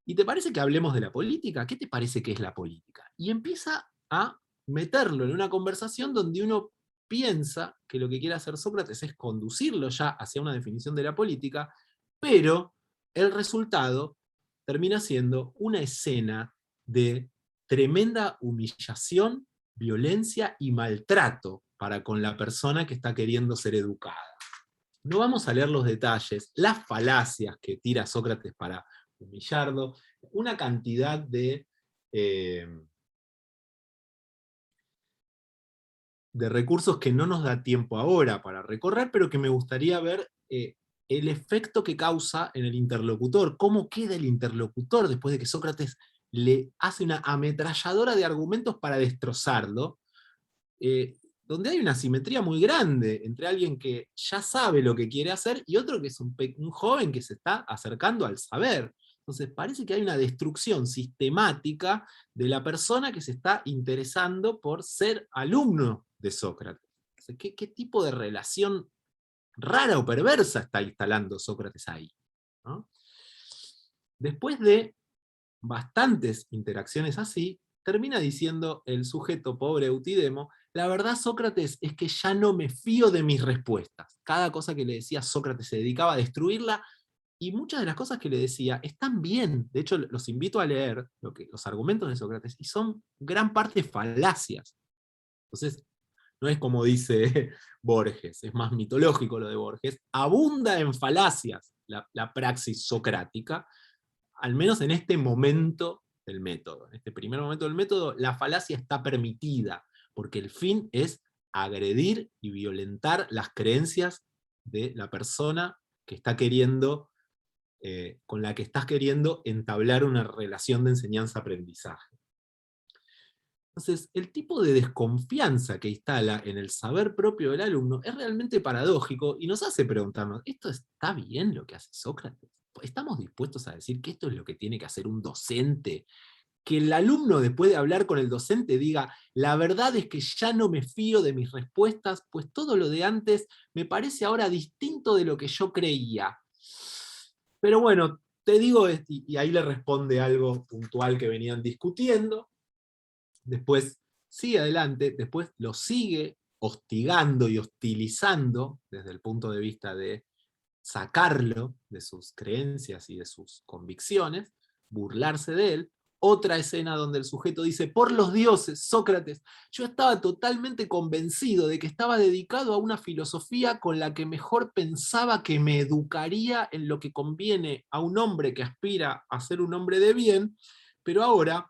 ¿y te parece que hablemos de la política? ¿Qué te parece que es la política? Y empieza a meterlo en una conversación donde uno piensa que lo que quiere hacer Sócrates es conducirlo ya hacia una definición de la política, pero el resultado termina siendo una escena de tremenda humillación, violencia y maltrato para con la persona que está queriendo ser educada. No vamos a leer los detalles, las falacias que tira Sócrates para humillarlo, una cantidad de recursos que no nos da tiempo ahora para recorrer, pero que me gustaría ver el efecto que causa en el interlocutor, cómo queda el interlocutor después de que Sócrates le hace una ametralladora de argumentos para destrozarlo, donde hay una simetría muy grande entre alguien que ya sabe lo que quiere hacer y otro que es un joven que se está acercando al saber. Entonces parece que hay una destrucción sistemática de la persona que se está interesando por ser alumno de Sócrates. ¿Qué tipo de relación rara o perversa está instalando Sócrates ahí, ¿no? Después de bastantes interacciones así, termina diciendo el sujeto pobre Eutidemo: la verdad, Sócrates, es que ya no me fío de mis respuestas. Cada cosa que le decía Sócrates se dedicaba a destruirla, y muchas de las cosas que le decía están bien. De hecho, los invito a leer los argumentos de Sócrates, y son gran parte falacias. Entonces, no es como dice Borges, es más mitológico lo de Borges, abunda en falacias la praxis socrática, al menos en este momento del método. En este primer momento del método, la falacia está permitida, porque el fin es agredir y violentar las creencias de la persona que está queriendo, con la que estás queriendo entablar una relación de enseñanza-aprendizaje. Entonces, el tipo de desconfianza que instala en el saber propio del alumno es realmente paradójico, y nos hace preguntarnos: ¿esto está bien lo que hace Sócrates? ¿Estamos dispuestos a decir que esto es lo que tiene que hacer un docente? Que el alumno, después de hablar con el docente, diga: la verdad es que ya no me fío de mis respuestas, pues todo lo de antes me parece ahora distinto de lo que yo creía. Pero bueno, te digo, y ahí le responde algo puntual que venían discutiendo. Después sigue adelante, después lo sigue hostigando y hostilizando desde el punto de vista de sacarlo de sus creencias y de sus convicciones, burlarse de él. Otra escena donde el sujeto dice: por los dioses, Sócrates, yo estaba totalmente convencido de que estaba dedicado a una filosofía con la que mejor pensaba que me educaría en lo que conviene a un hombre que aspira a ser un hombre de bien, pero ahora,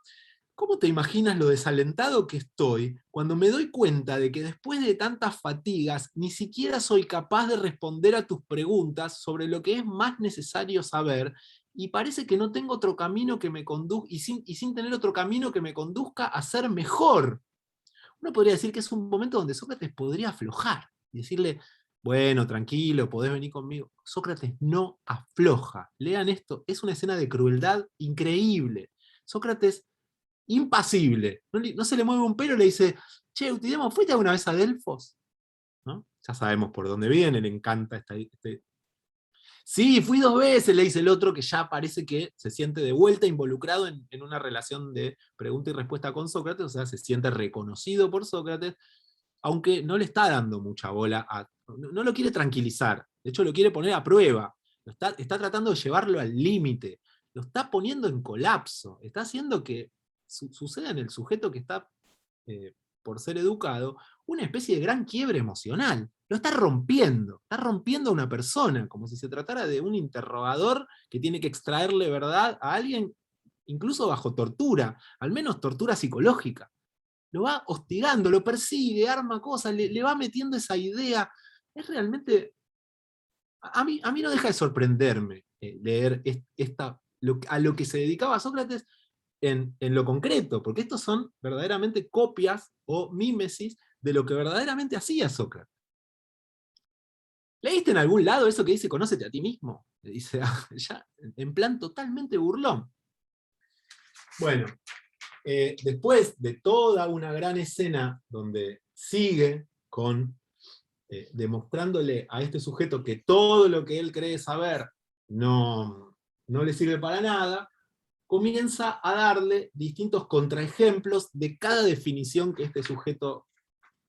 ¿cómo te imaginas lo desalentado que estoy cuando me doy cuenta de que después de tantas fatigas ni siquiera soy capaz de responder a tus preguntas sobre lo que es más necesario saber, y parece que no tengo otro camino que me conduzca, y sin tener otro camino que me conduzca a ser mejor? Uno podría decir que es un momento donde Sócrates podría aflojar y decirle: bueno, tranquilo, podés venir conmigo. Sócrates no afloja. Lean esto, es una escena de crueldad increíble. Sócrates, impasible, no se le mueve un pelo, le dice: che, Eutidemo, ¿fuiste alguna vez a Delfos? ¿No? Ya sabemos por dónde viene, le encanta Sí, fui 2 veces, le dice el otro, que ya parece que se siente de vuelta involucrado en una relación de pregunta y respuesta con Sócrates, o sea, se siente reconocido por Sócrates, aunque no le está dando mucha bola, no lo quiere tranquilizar, de hecho lo quiere poner a prueba, está tratando de llevarlo al límite, lo está poniendo en colapso, está haciendo que suceda en el sujeto que está, por ser educado, una especie de gran quiebre emocional. Lo está rompiendo a una persona, como si se tratara de un interrogador que tiene que extraerle verdad a alguien, incluso bajo tortura, al menos tortura psicológica. Lo va hostigando, lo persigue, arma cosas, le va metiendo esa idea. Es realmente... A mí no deja de sorprenderme leer a lo que se dedicaba Sócrates en lo concreto, porque estos son verdaderamente copias o mímesis de lo que verdaderamente hacía Sócrates. ¿Leíste en algún lado eso que dice: conócete a ti mismo? Le dice, ya, en plan totalmente burlón. Bueno, después de toda una gran escena donde sigue demostrándole a este sujeto que todo lo que él cree saber no le sirve para nada, comienza a darle distintos contraejemplos de cada definición que este sujeto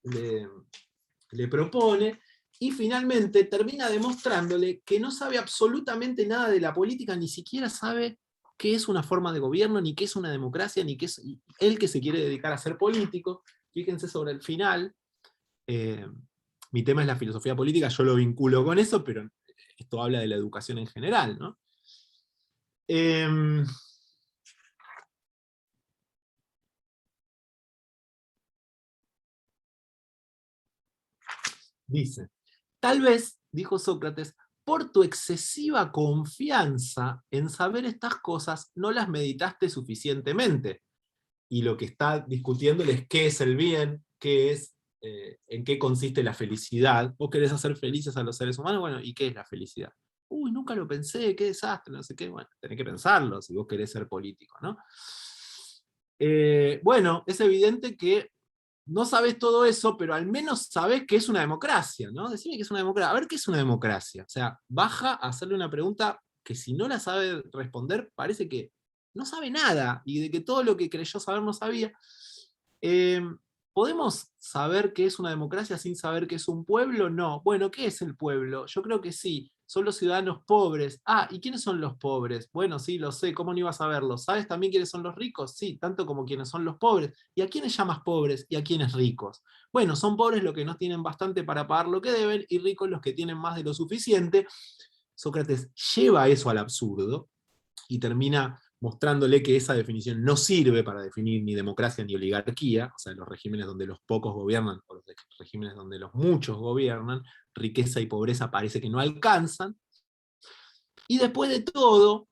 le propone, y finalmente termina demostrándole que no sabe absolutamente nada de la política, ni siquiera sabe qué es una forma de gobierno, ni qué es una democracia, ni qué es él, que se quiere dedicar a ser político. Fíjense sobre el final. Mi tema es la filosofía política, yo lo vinculo con eso, pero esto habla de la educación en general, ¿no? Dice: tal vez, dijo Sócrates, por tu excesiva confianza en saber estas cosas, no las meditaste suficientemente. Y lo que está discutiéndole es qué es el bien, en qué consiste la felicidad. ¿Vos querés hacer felices a los seres humanos? Bueno, ¿y qué es la felicidad? Uy, nunca lo pensé, qué desastre, no sé qué. Bueno, tenés que pensarlo si vos querés ser político, ¿no? Bueno, es evidente que no sabés todo eso, pero al menos sabés que es una democracia, ¿no? Decime que es una democracia. A ver qué es una democracia. O sea, baja a hacerle una pregunta que si no la sabe responder, parece que no sabe nada, y de que todo lo que creyó saber no sabía. Eh, ¿Podemos saber qué es una democracia sin saber qué es un pueblo? No. Bueno, ¿qué es el pueblo? Yo creo que sí. Son los ciudadanos pobres. Ah, ¿y quiénes son los pobres? Bueno, sí, lo sé. ¿Cómo no ibas a saberlo? ¿Sabes también quiénes son los ricos? Sí, tanto como quiénes son los pobres. ¿Y a quiénes llamas pobres y a quiénes ricos? Bueno, son pobres los que no tienen bastante para pagar lo que deben y ricos los que tienen más de lo suficiente. Sócrates lleva eso al absurdo y termina mostrándole que esa definición no sirve para definir ni democracia ni oligarquía, o sea, los regímenes donde los pocos gobiernan, o los regímenes donde los muchos gobiernan, riqueza y pobreza parece que no alcanzan. Y después de todo,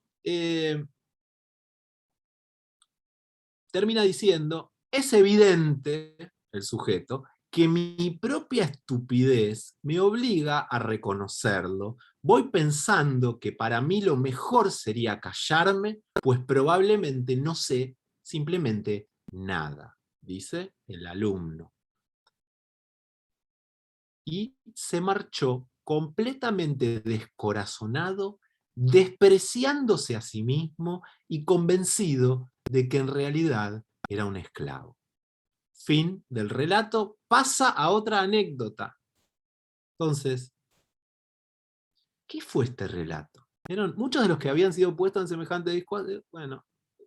termina diciendo, es evidente, el sujeto, que mi propia estupidez me obliga a reconocerlo. Voy pensando que para mí lo mejor sería callarme, pues probablemente no sé simplemente nada, dice el alumno. Y se marchó completamente descorazonado, despreciándose a sí mismo y convencido de que en realidad era un esclavo. Fin del relato, pasa a otra anécdota. Entonces, ¿qué fue este relato? Eran muchos de los que habían sido puestos en semejante discusión. Bueno,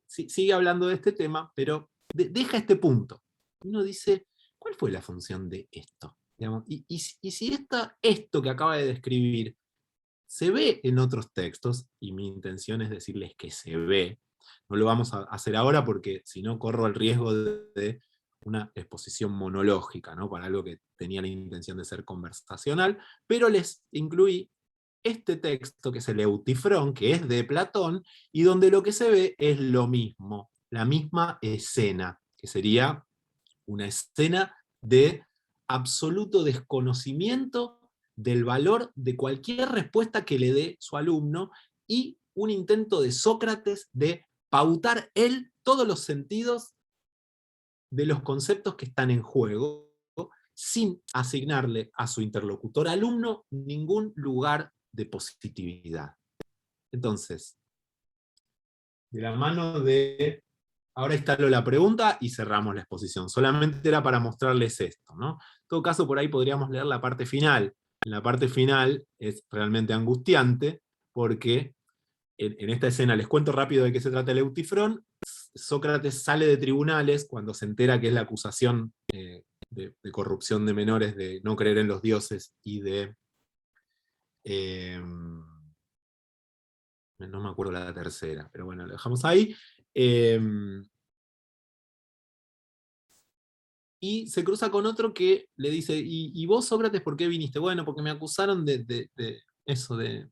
sigue hablando de este tema, pero deja este punto. Uno dice, ¿cuál fue la función de esto? Digamos, y si esto que acaba de describir se ve en otros textos, y mi intención es decirles que se ve, no lo vamos a hacer ahora porque si no corro el riesgo de una exposición monológica, ¿no? Para algo que tenía la intención de ser conversacional, pero les incluí este texto que es el Eutifrón, que es de Platón, y donde lo que se ve es lo mismo, la misma escena, que sería una escena de absoluto desconocimiento del valor de cualquier respuesta que le dé su alumno y un intento de Sócrates de pautar él todos los sentidos de los conceptos que están en juego, sin asignarle a su interlocutor alumno ningún lugar de positividad. Entonces, de la mano de... Ahora instaló la pregunta y cerramos la exposición. Solamente era para mostrarles esto, ¿no? En todo caso, por ahí podríamos leer la parte final. En la parte final es realmente angustiante, porque en esta escena, les cuento rápido de qué se trata el Eutifrón. Sócrates sale de tribunales cuando se entera que es la acusación de corrupción de menores, de no creer en los dioses y de... no me acuerdo la tercera, pero bueno, lo dejamos ahí. Y se cruza con otro que le dice, ¿y vos, Sócrates, por qué viniste? Bueno, porque me acusaron de eso, de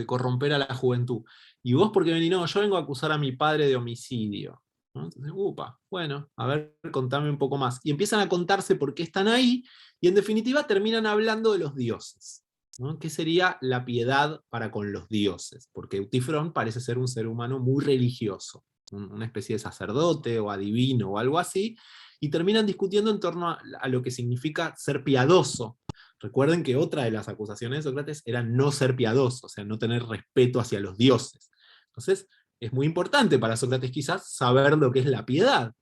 corromper a la juventud. ¿Y vos por qué venís? No, yo vengo a acusar a mi padre de homicidio. ¿No? Entonces, upa, bueno, a ver, contame un poco más. Y empiezan a contarse por qué están ahí, y en definitiva terminan hablando de los dioses, ¿no? ¿Qué sería la piedad para con los dioses? Porque Eutifrón parece ser un ser humano muy religioso, una especie de sacerdote o adivino o algo así, y terminan discutiendo en torno a lo que significa ser piadoso. Recuerden que otra de las acusaciones de Sócrates era no ser piadoso, o sea, no tener respeto hacia los dioses. Entonces, es muy importante para Sócrates quizás saber lo que es la piedad.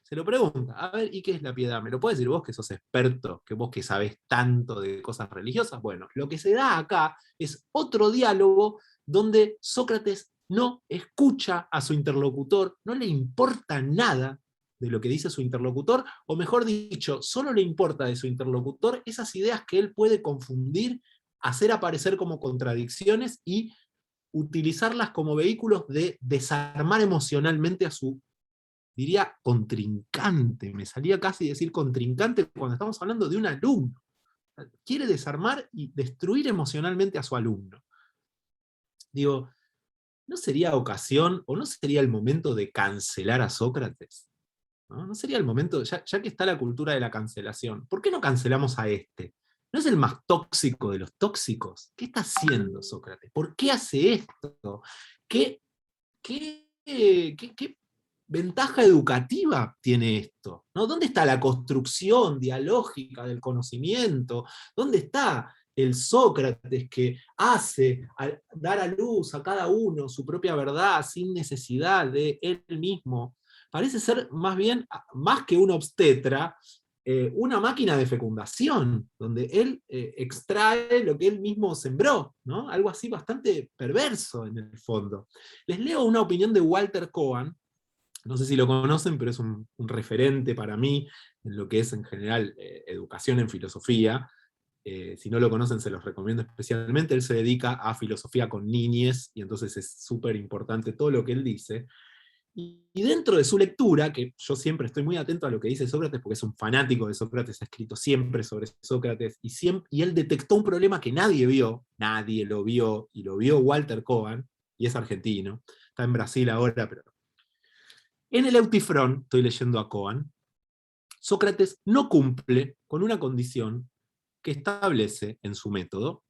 Se lo pregunta, a ver, ¿y qué es la piedad? ¿Me lo puedes decir vos que sos experto, que vos que sabés tanto de cosas religiosas? Bueno, lo que se da acá es otro diálogo donde Sócrates no escucha a su interlocutor, no le importa nada de lo que dice su interlocutor, o mejor dicho, solo le importa de su interlocutor esas ideas que él puede confundir, hacer aparecer como contradicciones y utilizarlas como vehículos de desarmar emocionalmente a su, diría, contrincante. Me salía casi decir contrincante cuando estamos hablando de un alumno. Quiere desarmar y destruir emocionalmente a su alumno. Digo, ¿no sería ocasión o no sería el momento de cancelar a Sócrates? ¿No sería el momento, ya que está la cultura de la cancelación, ¿por qué no cancelamos a este? ¿No es el más tóxico de los tóxicos? ¿Qué está haciendo Sócrates? ¿Por qué hace esto? ¿Qué ventaja educativa tiene esto? ¿No? ¿Dónde está la construcción dialógica del conocimiento? ¿Dónde está el Sócrates que hace dar a luz a cada uno su propia verdad sin necesidad de él mismo? Parece ser más bien, más que un obstetra, una máquina de fecundación, donde él extrae lo que él mismo sembró, ¿no? Algo así bastante perverso en el fondo. Les leo una opinión de Walter Cohen, no sé si lo conocen, pero es un referente para mí en lo que es en general educación en filosofía. Si no lo conocen, se los recomiendo especialmente. Él se dedica a filosofía con niñes, y entonces es súper importante todo lo que él dice. Y dentro de su lectura, que yo siempre estoy muy atento a lo que dice Sócrates, porque es un fanático de Sócrates, ha escrito siempre sobre Sócrates, y él detectó un problema que nadie lo vio, y lo vio Walter Cohen, y es argentino, está en Brasil ahora, pero... En el Eutifrón, estoy leyendo a Cohen, Sócrates no cumple con una condición que establece en su método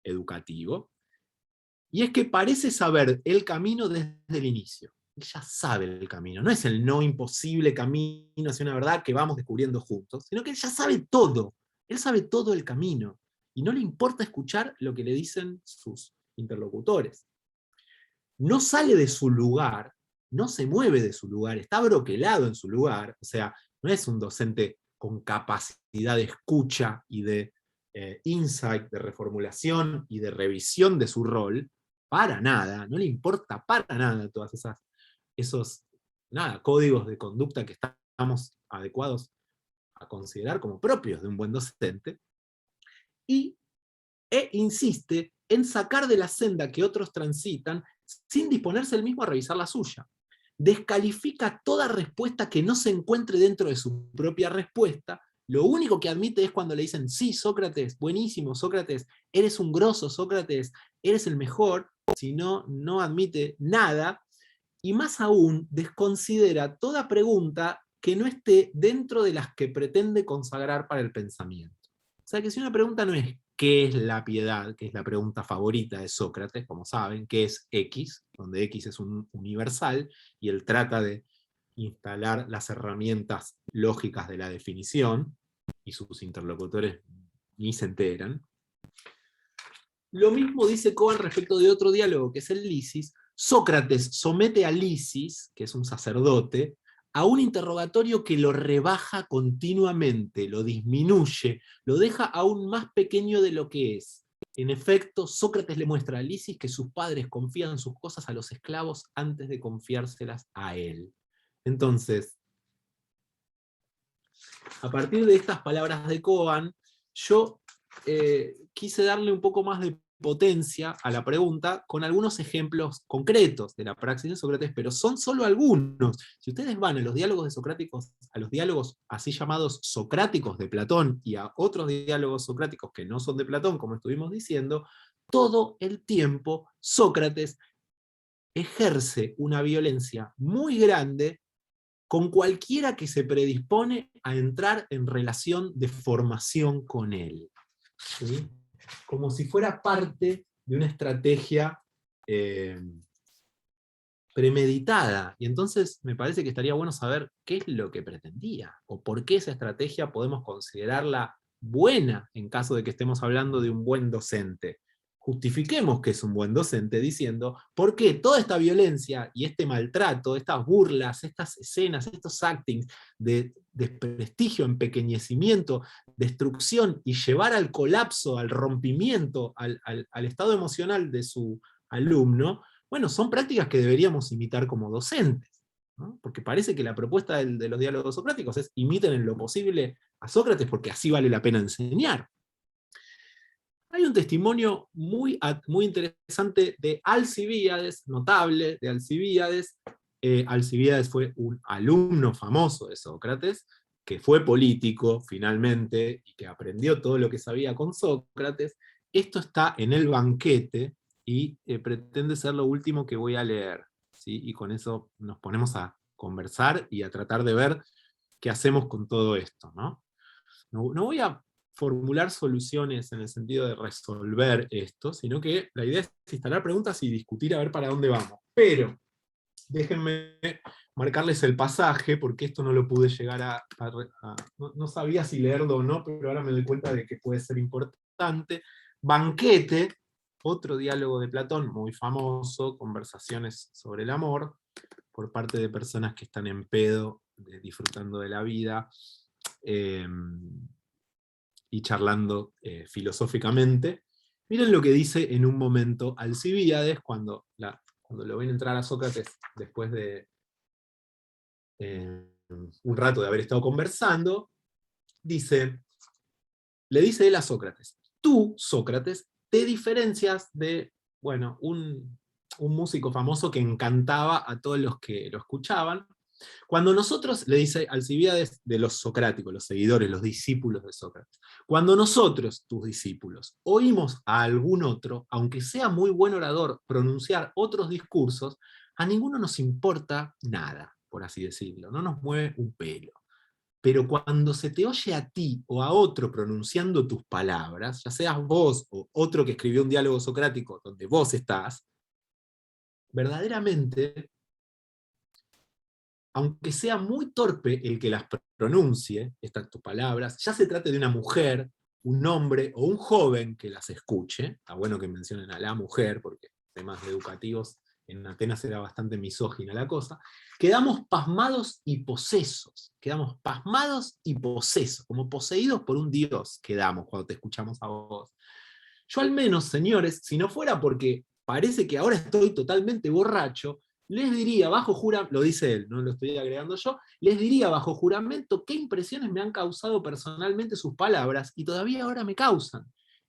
educativo, y es que parece saber el camino desde el inicio. Él ya sabe el camino, no es el no imposible camino hacia una verdad que vamos descubriendo juntos, sino que él ya sabe todo, él sabe todo el camino, y no le importa escuchar lo que le dicen sus interlocutores. No sale de su lugar, no se mueve de su lugar, está broquelado en su lugar, o sea, no es un docente con capacidad de escucha y de insight, de reformulación y de revisión de su rol, para nada, no le importa para nada todas esos códigos de conducta que estamos adecuados a considerar como propios de un buen docente, e insiste en sacar de la senda que otros transitan sin disponerse él mismo a revisar la suya. Descalifica toda respuesta que no se encuentre dentro de su propia respuesta. Lo único que admite es cuando le dicen, sí, Sócrates, buenísimo, Sócrates, eres un grosso, Sócrates, eres el mejor. Si no, no admite nada. Y más aún, desconsidera toda pregunta que no esté dentro de las que pretende consagrar para el pensamiento. O sea que si una pregunta no es ¿qué es la piedad?, que es la pregunta favorita de Sócrates, como saben, ¿qué es X?, donde X es un universal, y él trata de instalar las herramientas lógicas de la definición, y sus interlocutores ni se enteran. Lo mismo dice Cohen respecto de otro diálogo, que es el Lisis. Sócrates somete a Lisis, que es un sacerdote, a un interrogatorio que lo rebaja continuamente, lo disminuye, lo deja aún más pequeño de lo que es. En efecto, Sócrates le muestra a Lisis que sus padres confían sus cosas a los esclavos antes de confiárselas a él. Entonces, a partir de estas palabras de Cohen, yo quise darle un poco más de potencia a la pregunta con algunos ejemplos concretos de la praxis de Sócrates, pero son solo algunos. Si ustedes van a los diálogos de socráticos, a los diálogos así llamados socráticos de Platón, y a otros diálogos socráticos que no son de Platón, como estuvimos diciendo, todo el tiempo Sócrates ejerce una violencia muy grande con cualquiera que se predispone a entrar en relación de formación con él. ¿Sí? Como si fuera parte de una estrategia premeditada. Y entonces me parece que estaría bueno saber qué es lo que pretendía, o por qué esa estrategia podemos considerarla buena en caso de que estemos hablando de un buen docente. Justifiquemos que es un buen docente diciendo por qué toda esta violencia y este maltrato, estas burlas, estas escenas, estos actings de desprestigio, empequeñecimiento, destrucción y llevar al colapso, al rompimiento, al estado emocional de su alumno, bueno, son prácticas que deberíamos imitar como docentes, ¿no? Porque parece que la propuesta de los diálogos socráticos es imiten en lo posible a Sócrates porque así vale la pena enseñar. Hay un testimonio muy interesante de Alcibíades, notable de Alcibíades. Alcibíades fue un alumno famoso de Sócrates, que fue político finalmente, y que aprendió todo lo que sabía con Sócrates. Esto está en el banquete, y pretende ser lo último que voy a leer, ¿sí? Y con eso nos ponemos a conversar y a tratar de ver qué hacemos con todo esto, ¿no? No voy a formular soluciones en el sentido de resolver esto, sino que la idea es instalar preguntas y discutir a ver para dónde vamos. Pero déjenme marcarles el pasaje, porque esto no lo pude llegar no sabía si leerlo o no, pero ahora me doy cuenta de que puede ser importante. Banquete, otro diálogo de Platón muy famoso, conversaciones sobre el amor, por parte de personas que están en pedo, disfrutando de la vida, y charlando filosóficamente. Miren lo que dice en un momento Alcibíades, cuando lo ven entrar a Sócrates después de un rato de haber estado conversando, le dice él a Sócrates: tú, Sócrates, te diferencias de, bueno, un músico famoso que encantaba a todos los que lo escuchaban. Cuando nosotros, le dice Alcibíades, de los socráticos, los seguidores, los discípulos de Sócrates, cuando nosotros, tus discípulos, oímos a algún otro, aunque sea muy buen orador, pronunciar otros discursos, a ninguno nos importa nada, por así decirlo, no nos mueve un pelo. Pero cuando se te oye a ti o a otro pronunciando tus palabras, ya seas vos o otro que escribió un diálogo socrático donde vos estás, verdaderamente, aunque sea muy torpe el que las pronuncie, tus palabras, ya se trate de una mujer, un hombre o un joven que las escuche, está bueno que mencionen a la mujer, porque temas educativos en Atenas era bastante misógina la cosa, quedamos pasmados y posesos, como poseídos por un dios quedamos cuando te escuchamos a vos. Yo al menos, señores, si no fuera porque parece que ahora estoy totalmente borracho, les diría bajo juramento, lo dice él, no lo estoy agregando yo, les diría bajo juramento qué impresiones me han causado personalmente sus palabras, y todavía ahora me causan.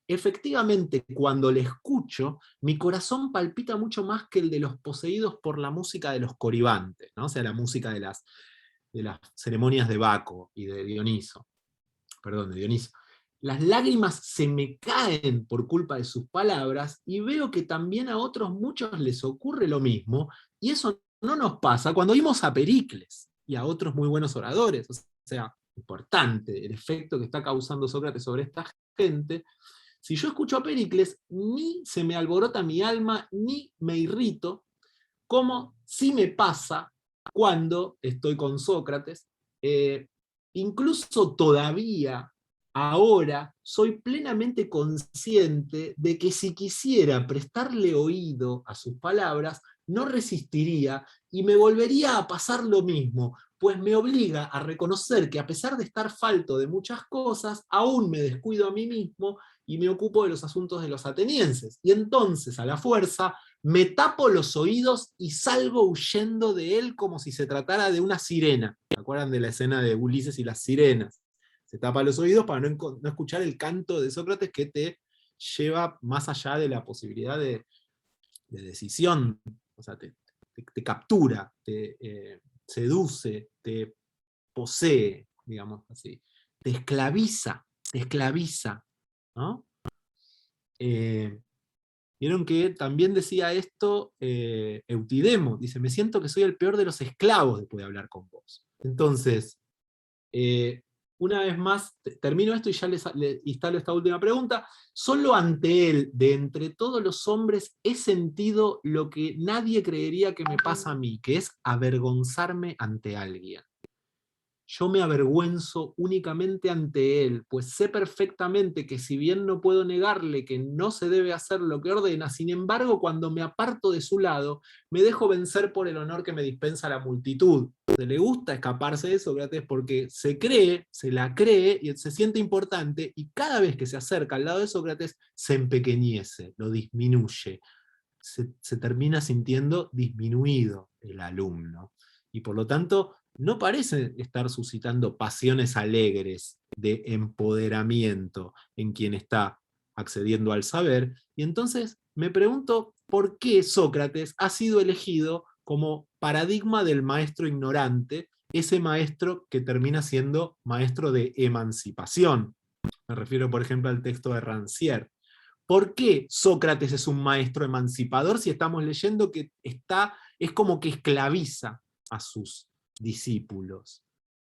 Efectivamente, cuando le escucho, mi corazón palpita mucho más que el de los poseídos por la música de los coribantes, ¿no? O sea, la música de las ceremonias de Baco y de Dioniso. Perdón, de Dioniso. Las lágrimas se me caen por culpa de sus palabras, y veo que también a otros muchos les ocurre lo mismo, y eso no nos pasa cuando oímos a Pericles y a otros muy buenos oradores. O sea, importante el efecto que está causando Sócrates sobre esta gente. Si yo escucho a Pericles, ni se me alborota mi alma, ni me irrito, como si me pasa cuando estoy con Sócrates. Incluso todavía, ahora, soy plenamente consciente de que si quisiera prestarle oído a sus palabras, no resistiría y me volvería a pasar lo mismo, pues me obliga a reconocer que a pesar de estar falto de muchas cosas, aún me descuido a mí mismo y me ocupo de los asuntos de los atenienses. Y entonces, a la fuerza, me tapo los oídos y salgo huyendo de él como si se tratara de una sirena. ¿Se acuerdan de la escena de Ulises y las sirenas? Se tapa los oídos para no escuchar el canto de Sócrates, que te lleva más allá de la posibilidad de decisión. O sea, te captura, te seduce, te posee, digamos así. Te esclaviza, ¿no? Vieron que también decía esto Eutidemo, dice: me siento que soy el peor de los esclavos después de hablar con vos. Entonces, una vez más, termino esto y ya les instalo esta última pregunta. Solo ante él, de entre todos los hombres, he sentido lo que nadie creería que me pasa a mí, que es avergonzarme ante alguien. Yo me avergüenzo únicamente ante él, pues sé perfectamente que si bien no puedo negarle que no se debe hacer lo que ordena, sin embargo, cuando me aparto de su lado, me dejo vencer por el honor que me dispensa la multitud. Le gusta escaparse de Sócrates porque se la cree y se siente importante, y cada vez que se acerca al lado de Sócrates se empequeñece, lo disminuye. Se termina sintiendo disminuido el alumno. Y por lo tanto, no parece estar suscitando pasiones alegres de empoderamiento en quien está accediendo al saber. Y entonces me pregunto por qué Sócrates ha sido elegido como paradigma del maestro ignorante, ese maestro que termina siendo maestro de emancipación. Me refiero, por ejemplo, al texto de Rancière. ¿Por qué Sócrates es un maestro emancipador si estamos leyendo que es como que esclaviza a sus discípulos?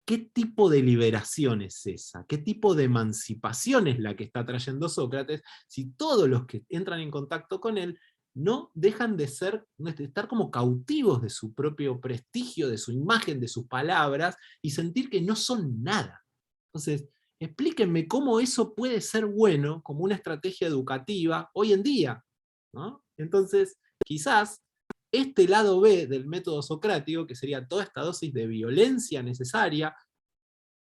¿Qué tipo de liberación es esa? ¿Qué tipo de emancipación es la que está trayendo Sócrates si todos los que entran en contacto con él no dejan de estar como cautivos de su propio prestigio, de su imagen, de sus palabras, y sentir que no son nada. Entonces, explíquenme cómo eso puede ser bueno como una estrategia educativa hoy en día, ¿no? Entonces, quizás este lado B del método socrático, que sería toda esta dosis de violencia necesaria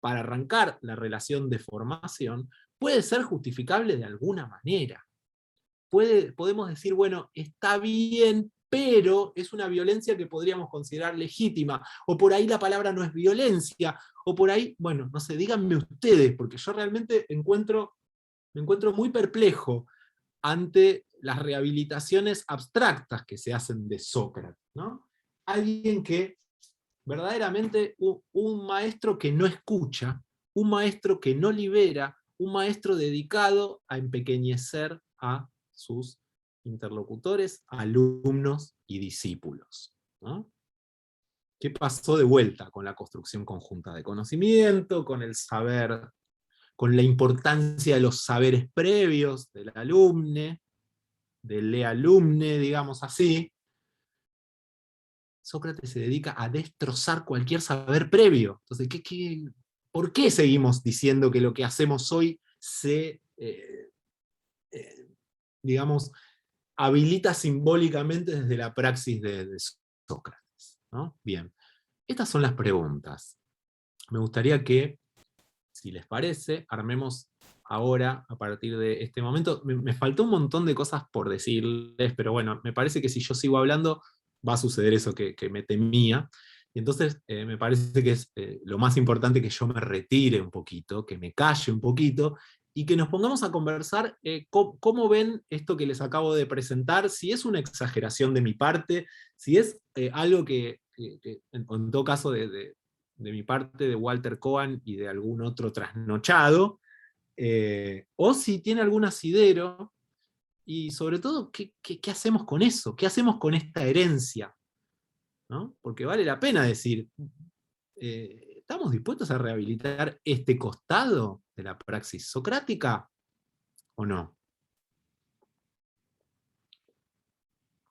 para arrancar la relación de formación, puede ser justificable de alguna manera. Podemos decir, bueno, está bien, pero es una violencia que podríamos considerar legítima, o por ahí la palabra no es violencia, o por ahí, bueno, no sé, díganme ustedes, porque yo realmente me encuentro muy perplejo ante las rehabilitaciones abstractas que se hacen de Sócrates, ¿no? Alguien que verdaderamente, un maestro que no escucha, un maestro que no libera, un maestro dedicado a empequeñecer a sus interlocutores, alumnos y discípulos, ¿no? ¿Qué pasó de vuelta con la construcción conjunta de conocimiento, con el saber, con la importancia de los saberes previos del alumne, del alumne, digamos así? Sócrates se dedica a destrozar cualquier saber previo. Entonces, ¿por qué seguimos diciendo que lo que hacemos hoy se, digamos, habilita simbólicamente desde la praxis de Sócrates? ¿No? Bien, estas son las preguntas. Me gustaría que, si les parece, armemos ahora, a partir de este momento. Me faltó un montón de cosas por decirles, pero bueno, me parece que si yo sigo hablando, va a suceder eso que me temía. Y entonces me parece que es lo más importante que yo me retire un poquito, que me calle un poquito, y que nos pongamos a conversar cómo ven esto que les acabo de presentar, si es una exageración de mi parte, si es algo que en todo caso de mi parte, de Walter Cohen y de algún otro trasnochado, o si tiene algún asidero, y sobre todo, ¿qué hacemos con eso? ¿Qué hacemos con esta herencia? ¿No? Porque vale la pena decir, ¿estamos dispuestos a rehabilitar este costado de la praxis socrática o no?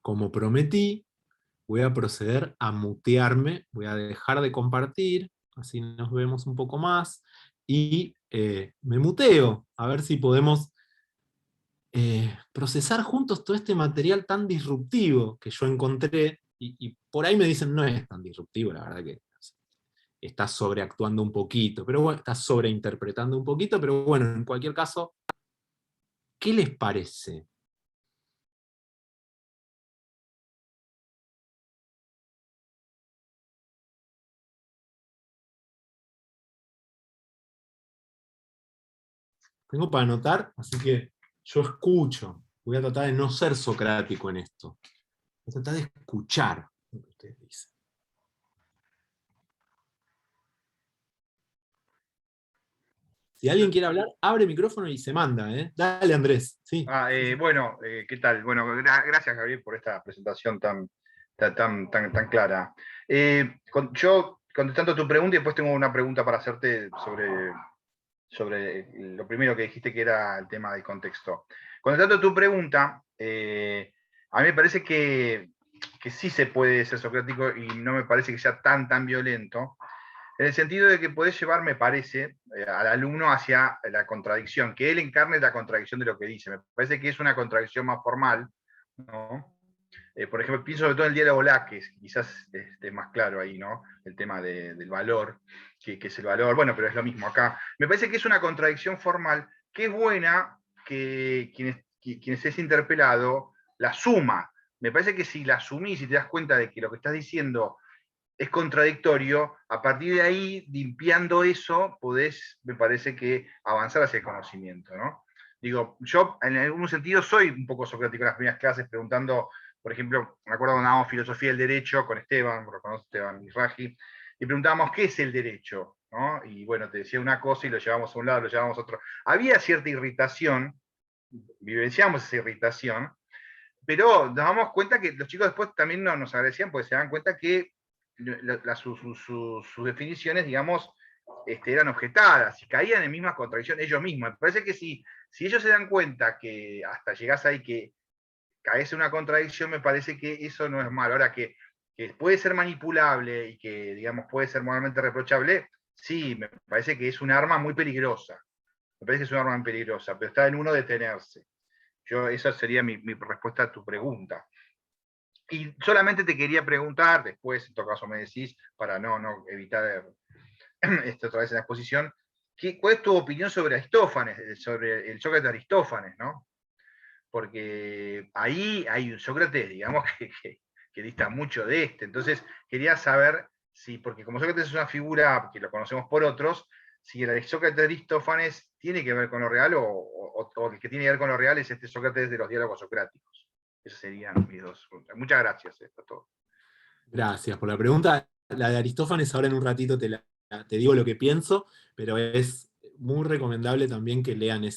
Como prometí, voy a proceder a mutearme, voy a dejar de compartir, así nos vemos un poco más, y me muteo, a ver si podemos procesar juntos todo este material tan disruptivo que yo encontré, y por ahí me dicen, no es tan disruptivo, la verdad que está sobreactuando un poquito, pero bueno, está sobreinterpretando un poquito, pero bueno, en cualquier caso, ¿qué les parece? Tengo para anotar, así que yo escucho. Voy a tratar de no ser socrático en esto. Voy a tratar de escuchar lo que ustedes dicen. Si alguien quiere hablar, abre el micrófono y se manda, ¿eh? Dale, Andrés. Sí. Bueno, ¿qué tal? Bueno, gracias, Gabriel, por esta presentación tan clara. Yo, contestando tu pregunta, y después tengo una pregunta para hacerte sobre lo primero que dijiste, que era el tema del contexto. Contestando tu pregunta, a mí me parece que sí se puede ser socrático y no me parece que sea tan violento, en el sentido de que podés llevar, me parece, al alumno hacia la contradicción, que él encarne la contradicción de lo que dice. Me parece que es una contradicción más formal, ¿no? Por ejemplo, pienso sobre todo en el diálogo Laques, quizás esté más claro ahí, ¿no? El tema del valor, que es el valor, bueno, pero es lo mismo acá. Me parece que es una contradicción formal que es buena que quien estés interpelado la suma. Me parece que si la asumís y te das cuenta de que lo que estás diciendo es contradictorio, a partir de ahí, limpiando eso, podés, me parece que, avanzar hacia el conocimiento, ¿no? Digo, yo en algún sentido soy un poco socrático en las primeras clases, preguntando, por ejemplo, me acuerdo cuando dábamos filosofía del derecho con Esteban, lo conoce Esteban Mizrahi, y preguntábamos qué es el derecho, ¿no? Y bueno, te decía una cosa y lo llevamos a un lado, lo llevamos a otro. Había cierta irritación, vivenciamos esa irritación, pero nos damos cuenta que los chicos después también nos agradecían porque se dan cuenta que sus definiciones, digamos, eran objetadas y caían en mismas contradicciones ellos mismos. Me parece que si ellos se dan cuenta que hasta llegás ahí que caes en una contradicción, me parece que eso no es malo. Ahora que puede ser manipulable y que, digamos, puede ser moralmente reprochable, sí, me parece que es un arma muy peligrosa. Me parece que es un arma muy peligrosa, pero está en uno detenerse. Esa sería mi respuesta a tu pregunta. Y solamente te quería preguntar, después, en todo caso me decís, para no evitar esto otra vez en la exposición, ¿cuál es tu opinión sobre Aristófanes, sobre el Sócrates de Aristófanes, ¿no? Porque ahí hay un Sócrates, digamos, que dista mucho de este. Entonces, quería saber si, porque como Sócrates es una figura que lo conocemos por otros, si el Sócrates de Aristófanes tiene que ver con lo real o el que tiene que ver con lo real es este Sócrates de los diálogos socráticos. Esas serían mis dos preguntas. Muchas gracias. Esto todo. Gracias por la pregunta. La de Aristófanes, ahora en un ratito te digo lo que pienso, pero es muy recomendable también que lean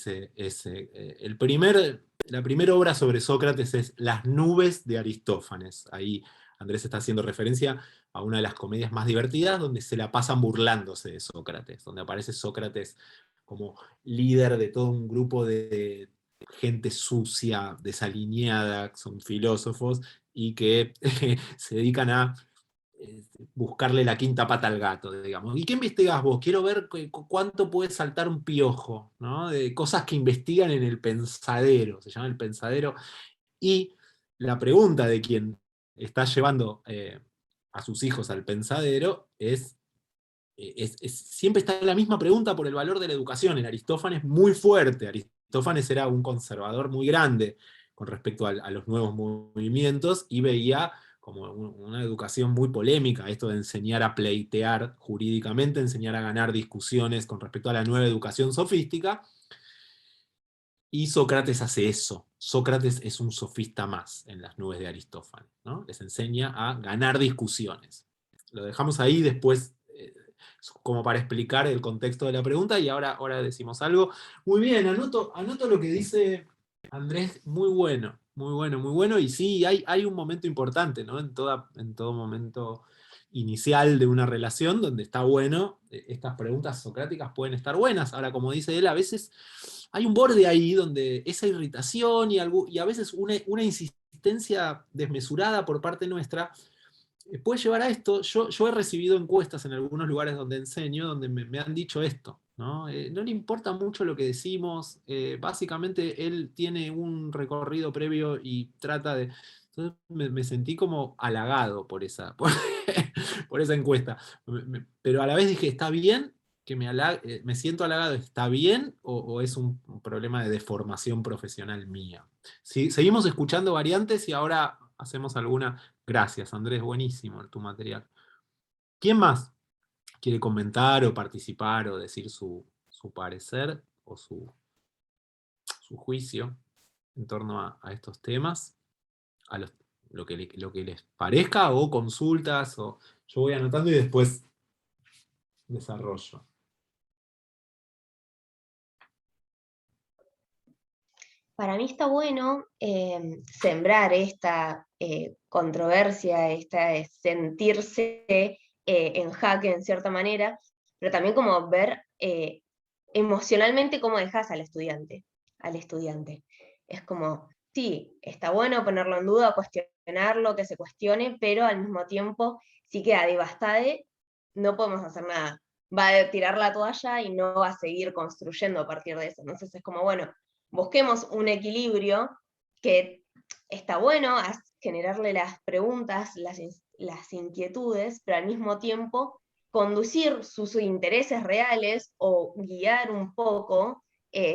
la primera obra sobre Sócrates es Las nubes de Aristófanes. Ahí Andrés está haciendo referencia a una de las comedias más divertidas, donde se la pasan burlándose de Sócrates, donde aparece Sócrates como líder de todo un grupo de gente sucia, desalineada, que son filósofos, y que se dedican a buscarle la quinta pata al gato, digamos. ¿Y qué investigás vos? Quiero ver cuánto puede saltar un piojo, ¿no? De cosas que investigan en el pensadero, se llama el pensadero. Y la pregunta de quien está llevando a sus hijos al pensadero siempre está la misma pregunta por el valor de la educación. En Aristófanes muy fuerte. Aristófanes era un conservador muy grande con respecto a los nuevos movimientos y veía como una educación muy polémica, esto de enseñar a pleitear jurídicamente, enseñar a ganar discusiones con respecto a la nueva educación sofística, y Sócrates hace eso. Sócrates es un sofista más en las nubes de Aristófanes, ¿no? Les enseña a ganar discusiones. Lo dejamos ahí después como para explicar el contexto de la pregunta, y ahora decimos algo. Muy bien, anoto lo que dice Andrés, muy bueno, muy bueno, muy bueno, y sí, hay un momento importante, ¿no? En todo momento inicial de una relación, donde está bueno, estas preguntas socráticas pueden estar buenas. Ahora, como dice él, a veces hay un borde ahí donde esa irritación y a veces una insistencia desmesurada por parte nuestra puede llevar a esto. Yo he recibido encuestas en algunos lugares donde enseño, donde me han dicho esto, ¿no? No le importa mucho lo que decimos, básicamente él tiene un recorrido previo y trata de... Entonces me sentí como halagado por esa encuesta. Pero a la vez dije, ¿está bien que me siento halagado? ¿Está bien o es un problema de deformación profesional mía? Sí, seguimos escuchando variantes y ahora hacemos alguna. Gracias, Andrés, buenísimo tu material. ¿Quién más quiere comentar o participar o decir su parecer o su juicio en torno a estos temas? A lo que les parezca, o consultas, o yo voy anotando y después desarrollo. Para mí está bueno sembrar esta controversia, sentirse en jaque en cierta manera, pero también como ver emocionalmente cómo dejas al estudiante. Es como, sí, está bueno ponerlo en duda, cuestionarlo, que se cuestione, pero al mismo tiempo, si queda devastado, no podemos hacer nada. Va a tirar la toalla y no va a seguir construyendo a partir de eso. Entonces es como, bueno, busquemos un equilibrio que está bueno, generarle las preguntas, las inquietudes, pero al mismo tiempo conducir sus intereses reales o guiar un poco,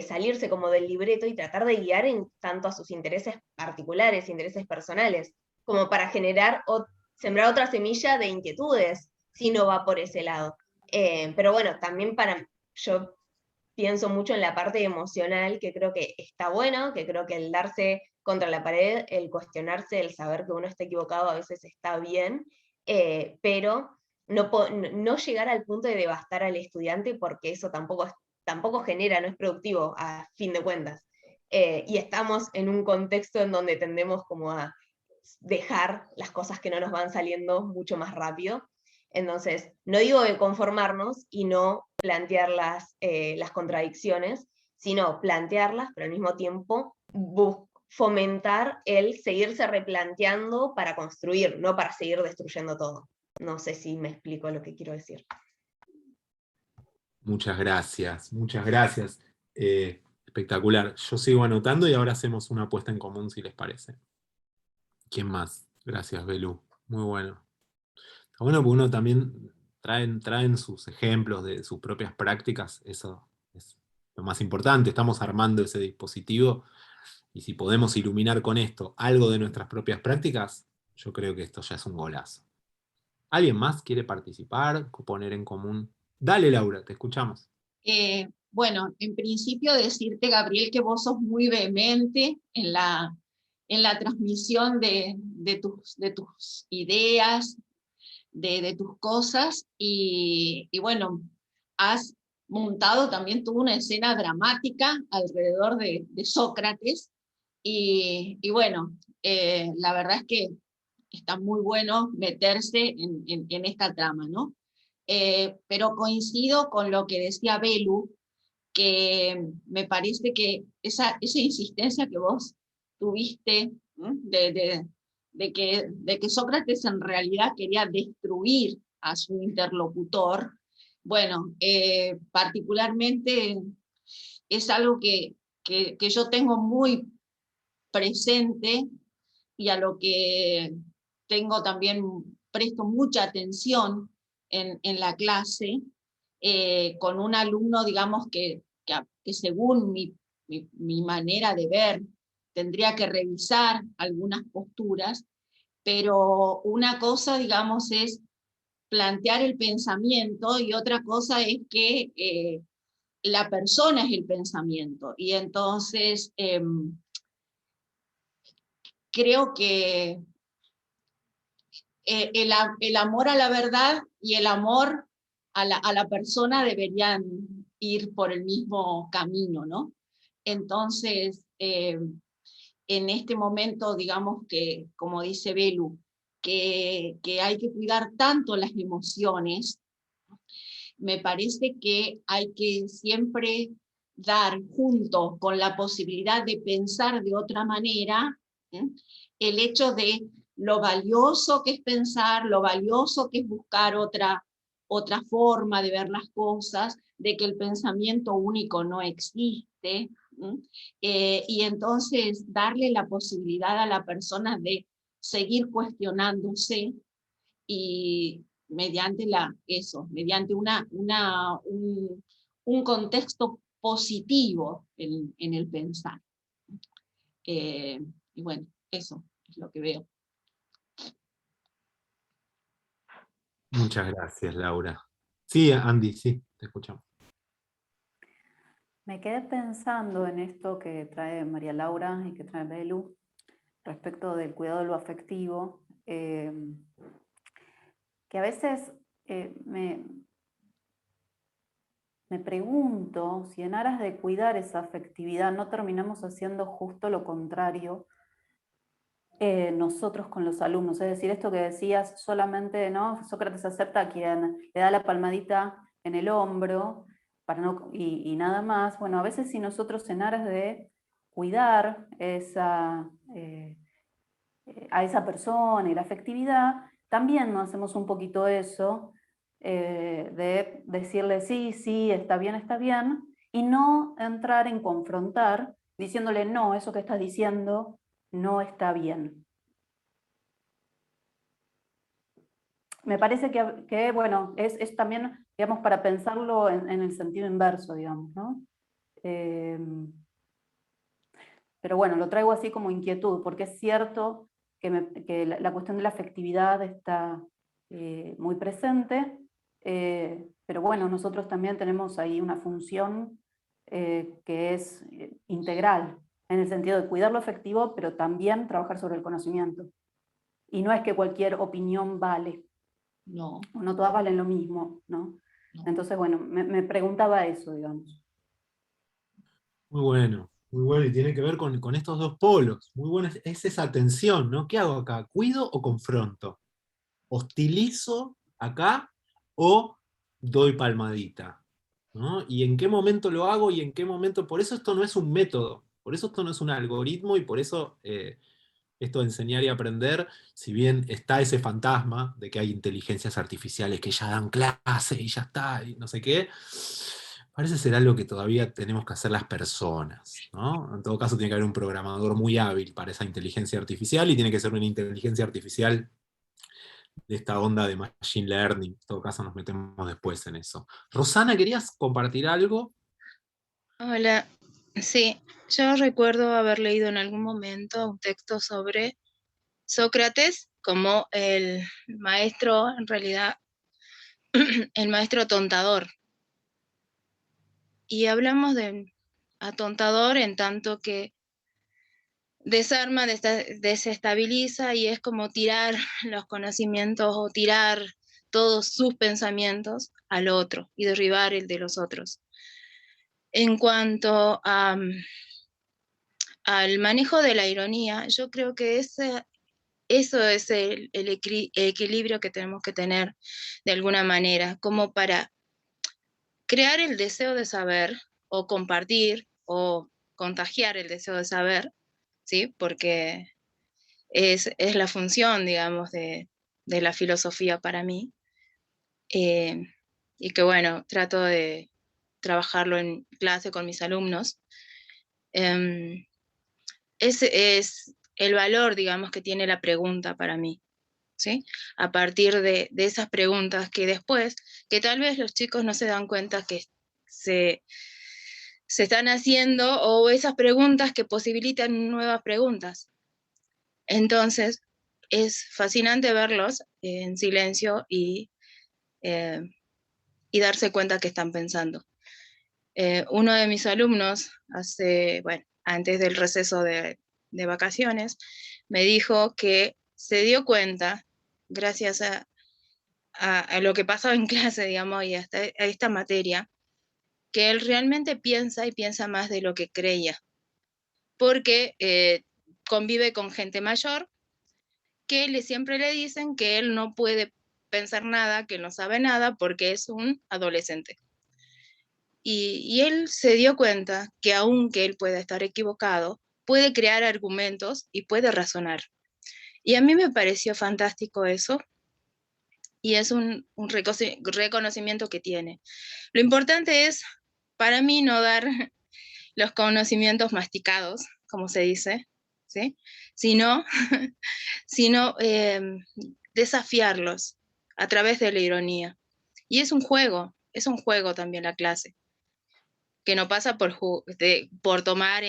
salirse como del libreto y tratar de guiar en tanto a sus intereses particulares, intereses personales, como para generar o sembrar otra semilla de inquietudes, si no va por ese lado. Pero bueno, también yo pienso mucho en la parte emocional, que creo que está bueno, que creo que el darse contra la pared, el cuestionarse, el saber que uno está equivocado a veces está bien, pero no llegar al punto de devastar al estudiante, porque eso tampoco genera, no es productivo a fin de cuentas. Y estamos en un contexto en donde tendemos como a dejar las cosas que no nos van saliendo mucho más rápido. Entonces, no digo de conformarnos y no plantear las contradicciones, sino plantearlas, pero al mismo tiempo fomentar el seguirse replanteando para construir, no para seguir destruyendo todo. No sé si me explico lo que quiero decir. Muchas gracias, muchas gracias. Espectacular. Yo sigo anotando y ahora hacemos una apuesta en común, si les parece. ¿Quién más? Gracias, Belu. Muy bueno. Está bueno porque uno también traen sus ejemplos de sus propias prácticas. Eso es lo más importante. Estamos armando ese dispositivo y si podemos iluminar con esto algo de nuestras propias prácticas, yo creo que esto ya es un golazo. ¿Alguien más quiere participar, poner en común? Dale, Laura, te escuchamos. Bueno, en principio decirte, Gabriel, que vos sos muy vehemente en la transmisión de tus ideas, de tus cosas, y bueno, has montado también tú una escena dramática alrededor de Sócrates, y bueno, la verdad es que está muy bueno meterse en esta trama, ¿no? Pero coincido con lo que decía Belu, que me parece que esa insistencia que vos tuviste, ¿no? de que Sócrates en realidad quería destruir a su interlocutor, bueno, particularmente es algo que yo tengo muy presente y a lo que tengo también, presto mucha atención en la clase, con un alumno, digamos, que según mi manera de ver, tendría que revisar algunas posturas, pero una cosa, digamos, es plantear el pensamiento y otra cosa es que la persona es el pensamiento. Y entonces creo que el amor a la verdad y el amor a la persona deberían ir por el mismo camino, ¿no? Entonces, en este momento, digamos que, como dice Belu, que hay que cuidar tanto las emociones, me parece que hay que siempre dar junto con la posibilidad de pensar de otra manera, ¿eh? El hecho de lo valioso que es pensar, lo valioso que es buscar otra forma de ver las cosas, de que el pensamiento único no existe, y entonces darle la posibilidad a la persona de seguir cuestionándose y mediante mediante un contexto positivo en el pensar. Y bueno, eso es lo que veo. Muchas gracias, Laura. Sí, Andy, sí, te escuchamos. Me quedé pensando en esto que trae María Laura y que trae Belu respecto del cuidado de lo afectivo, que a veces me pregunto si en aras de cuidar esa afectividad no terminamos haciendo justo lo contrario nosotros con los alumnos. Es decir, esto que decías, solamente, ¿no? Sócrates acepta a quien le da la palmadita en el hombro para no, y nada más. Bueno, a veces si nosotros en aras de cuidar a esa persona y la afectividad, también no hacemos un poquito eso, de decirle sí, sí, está bien, y no entrar en confrontar diciéndole no, eso que estás diciendo no está bien. Me parece que bueno, es también, digamos, para pensarlo en el sentido inverso, digamos, ¿no? Pero bueno, lo traigo así como inquietud, porque es cierto que la cuestión de la afectividad está muy presente, pero bueno, nosotros también tenemos ahí una función que es integral, en el sentido de cuidar lo afectivo, pero también trabajar sobre el conocimiento. Y no es que cualquier opinión vale. No. No todas valen lo mismo, ¿no? No. Entonces, bueno, me preguntaba eso, digamos. Muy bueno, y tiene que ver con estos dos polos. Muy bueno, es esa tensión, ¿no? ¿Qué hago acá? ¿Cuido o confronto? ¿Hostilizo acá o doy palmadita? ¿No? ¿Y en qué momento lo hago y en qué momento? Por eso esto no es un método. Por eso esto no es un algoritmo y por eso esto de enseñar y aprender, si bien está ese fantasma de que hay inteligencias artificiales que ya dan clase y ya está, y no sé qué, parece ser algo que todavía tenemos que hacer las personas, ¿no? En todo caso tiene que haber un programador muy hábil para esa inteligencia artificial y tiene que ser una inteligencia artificial de esta onda de machine learning. En todo caso nos metemos después en eso. Rosana, ¿querías compartir algo? Hola, sí, yo recuerdo haber leído en algún momento un texto sobre Sócrates como el maestro, en realidad, el maestro atontador. Y hablamos de atontador en tanto que desarma, desestabiliza y es como tirar los conocimientos o tirar todos sus pensamientos al otro y derribar el de los otros. En cuanto al manejo de la ironía, yo creo que eso es el equilibrio que tenemos que tener de alguna manera, como para crear el deseo de saber o compartir o contagiar el deseo de saber, ¿sí? Porque es la función, digamos, de la filosofía para mí. Y que bueno, trato de trabajarlo en clase con mis alumnos. Ese es el valor, digamos, que tiene la pregunta para mí, ¿sí? A partir de esas preguntas que después, que tal vez los chicos no se dan cuenta que se están haciendo, o esas preguntas que posibilitan nuevas preguntas. Entonces, es fascinante verlos en silencio y darse cuenta que están pensando. Uno de mis alumnos, antes del receso de vacaciones, me dijo que se dio cuenta, gracias a lo que pasaba en clase, digamos, y a esta materia, que él realmente piensa y piensa más de lo que creía, porque convive con gente mayor que siempre le dicen que él no puede pensar nada, que no sabe nada, porque es un adolescente. Y él se dio cuenta que aunque él pueda estar equivocado, puede crear argumentos y puede razonar. Y a mí me pareció fantástico eso, y es un reconocimiento que tiene. Lo importante es, para mí, no dar los conocimientos masticados, como se dice, ¿sí? Sino desafiarlos a través de la ironía. Y es un juego también la clase, que no pasa por tomar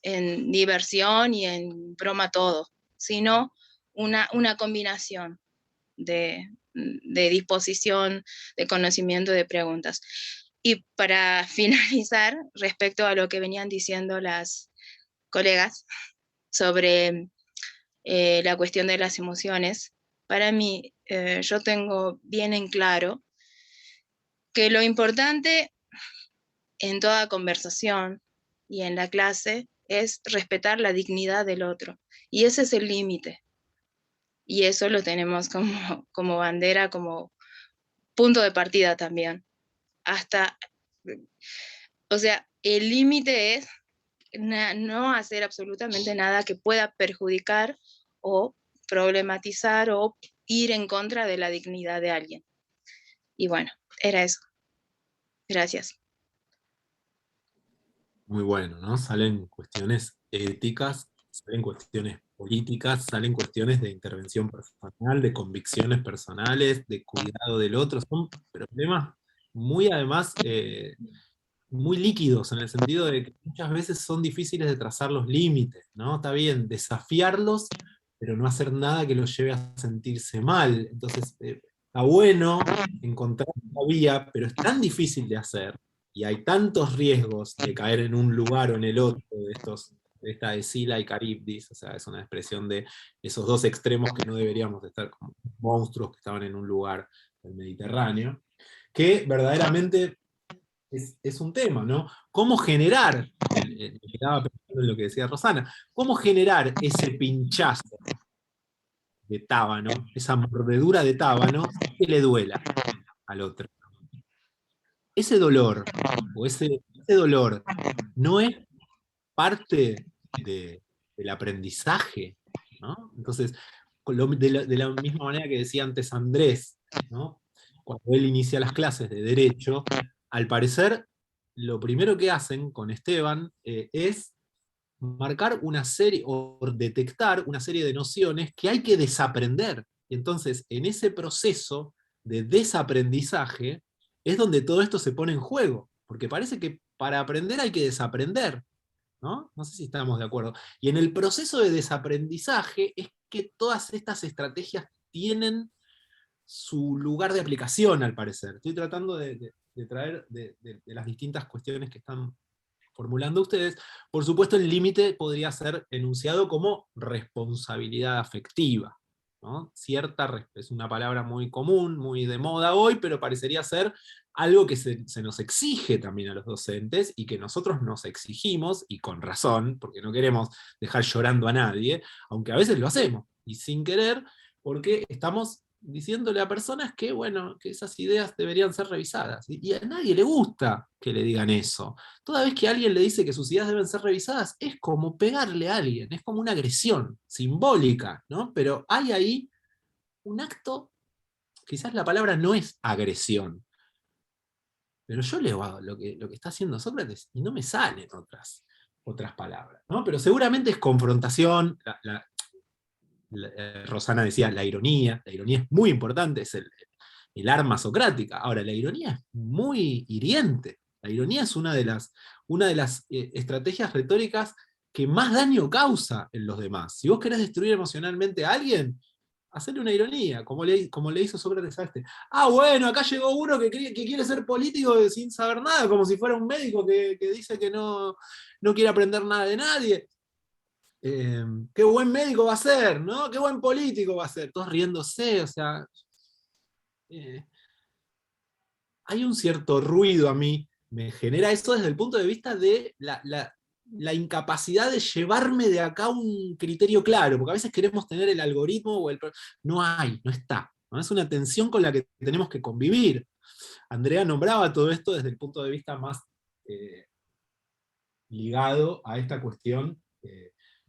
en diversión y en broma todo, sino una combinación de disposición, de conocimiento, de preguntas. Y para finalizar, respecto a lo que venían diciendo las colegas sobre la cuestión de las emociones, para mí, yo tengo bien en claro que lo importante en toda conversación y en la clase es respetar la dignidad del otro. Y ese es el límite. Y eso lo tenemos como bandera, como punto de partida también. O sea, el límite es no hacer absolutamente nada que pueda perjudicar o problematizar o ir en contra de la dignidad de alguien. Y bueno, era eso. Gracias. Muy bueno, ¿no? Salen cuestiones éticas, salen cuestiones políticas, salen cuestiones de intervención personal, de convicciones personales, de cuidado del otro. Son problemas muy, además, muy líquidos, en el sentido de que muchas veces son difíciles de trazar los límites, ¿no? Está bien, desafiarlos, pero no hacer nada que los lleve a sentirse mal. Entonces, está bueno encontrar una vía, pero es tan difícil de hacer, y hay tantos riesgos de caer en un lugar o en el otro, de esta Escila y Caribdis, o sea, es una expresión de esos dos extremos que no deberíamos estar como monstruos que estaban en un lugar del Mediterráneo, que verdaderamente es un tema, ¿no? ¿Cómo generar, estaba pensando en lo que decía Rosana, cómo generar ese pinchazo de tábano, esa mordedura de tábano, que le duela al otro? Ese dolor, o ese dolor no es parte del aprendizaje, ¿no? Entonces, de la misma manera que decía antes Andrés, ¿no? Cuando él inicia las clases de Derecho, al parecer, lo primero que hacen con Esteban es marcar una serie, o detectar una serie de nociones que hay que desaprender. Y entonces, en ese proceso de desaprendizaje, es donde todo esto se pone en juego, porque parece que para aprender hay que desaprender, ¿no? No sé si estamos de acuerdo. Y en el proceso de desaprendizaje es que todas estas estrategias tienen su lugar de aplicación, al parecer. Estoy tratando de traer de las distintas cuestiones que están formulando ustedes. Por supuesto, el límite podría ser enunciado como responsabilidad afectiva, ¿no? Es una palabra muy común, muy de moda hoy, pero parecería ser algo que se nos exige también a los docentes, y que nosotros nos exigimos, y con razón, porque no queremos dejar llorando a nadie, aunque a veces lo hacemos, y sin querer, porque estamos diciéndole a personas que, bueno, que esas ideas deberían ser revisadas. Y a nadie le gusta que le digan eso. Toda vez que alguien le dice que sus ideas deben ser revisadas, es como pegarle a alguien, es como una agresión simbólica, ¿no? Pero hay ahí un acto, quizás la palabra no es agresión, pero yo leo lo que está haciendo Sócrates y no me salen otras palabras, ¿no? Pero seguramente es confrontación. Rosana decía la ironía es muy importante, es el arma socrática. Ahora, la ironía es muy hiriente. La ironía es una de las estrategias retóricas que más daño causa en los demás. Si vos querés destruir emocionalmente a alguien, hacerle una ironía, como le hizo Sócrates a este. Ah, bueno, acá llegó uno que quiere ser político sin saber nada, como si fuera un médico que dice que no quiere aprender nada de nadie. Qué buen médico va a ser, ¿no? Qué buen político va a ser. Todos riéndose, o sea. Hay un cierto ruido a mí, me genera eso desde el punto de vista de la incapacidad de llevarme de acá un criterio claro, porque a veces queremos tener el algoritmo no está. ¿No? Es una tensión con la que tenemos que convivir. Andrea nombraba todo esto desde el punto de vista más ligado a esta cuestión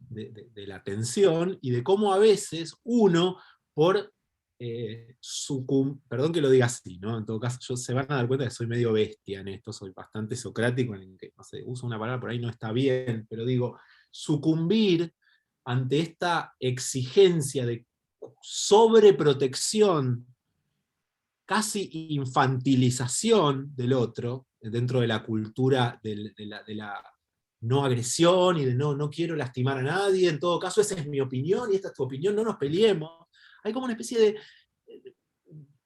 de la tensión, y de cómo a veces uno, por perdón que lo diga así, ¿no? En todo caso, se van a dar cuenta que soy medio bestia en esto, soy bastante socrático, en que, no sé, uso una palabra por ahí no está bien, pero digo, sucumbir ante esta exigencia de sobreprotección, casi infantilización del otro, dentro de la cultura de la no agresión, y de no quiero lastimar a nadie, en todo caso esa es mi opinión y esta es tu opinión, no nos peleemos. Hay como una especie de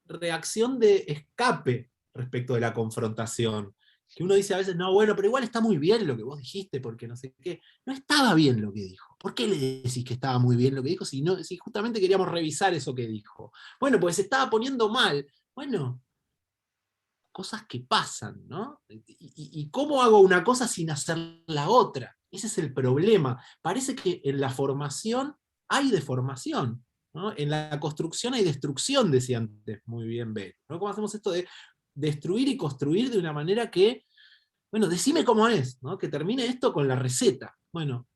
reacción de escape respecto de la confrontación, que uno dice a veces, no, bueno, pero igual está muy bien lo que vos dijiste, porque no sé qué. No estaba bien lo que dijo. ¿Por qué le decís que estaba muy bien lo que dijo si justamente queríamos revisar eso que dijo? Bueno, pues se estaba poniendo mal. Bueno, cosas que pasan, ¿no? ¿Y cómo hago una cosa sin hacer la otra? Ese es el problema. Parece que en la formación hay deformación, ¿no? En la construcción hay destrucción, decía antes muy bien B, ¿no? ¿Cómo hacemos esto de destruir y construir de una manera que, bueno, decime cómo es, ¿no? Que termine esto con la receta? Bueno,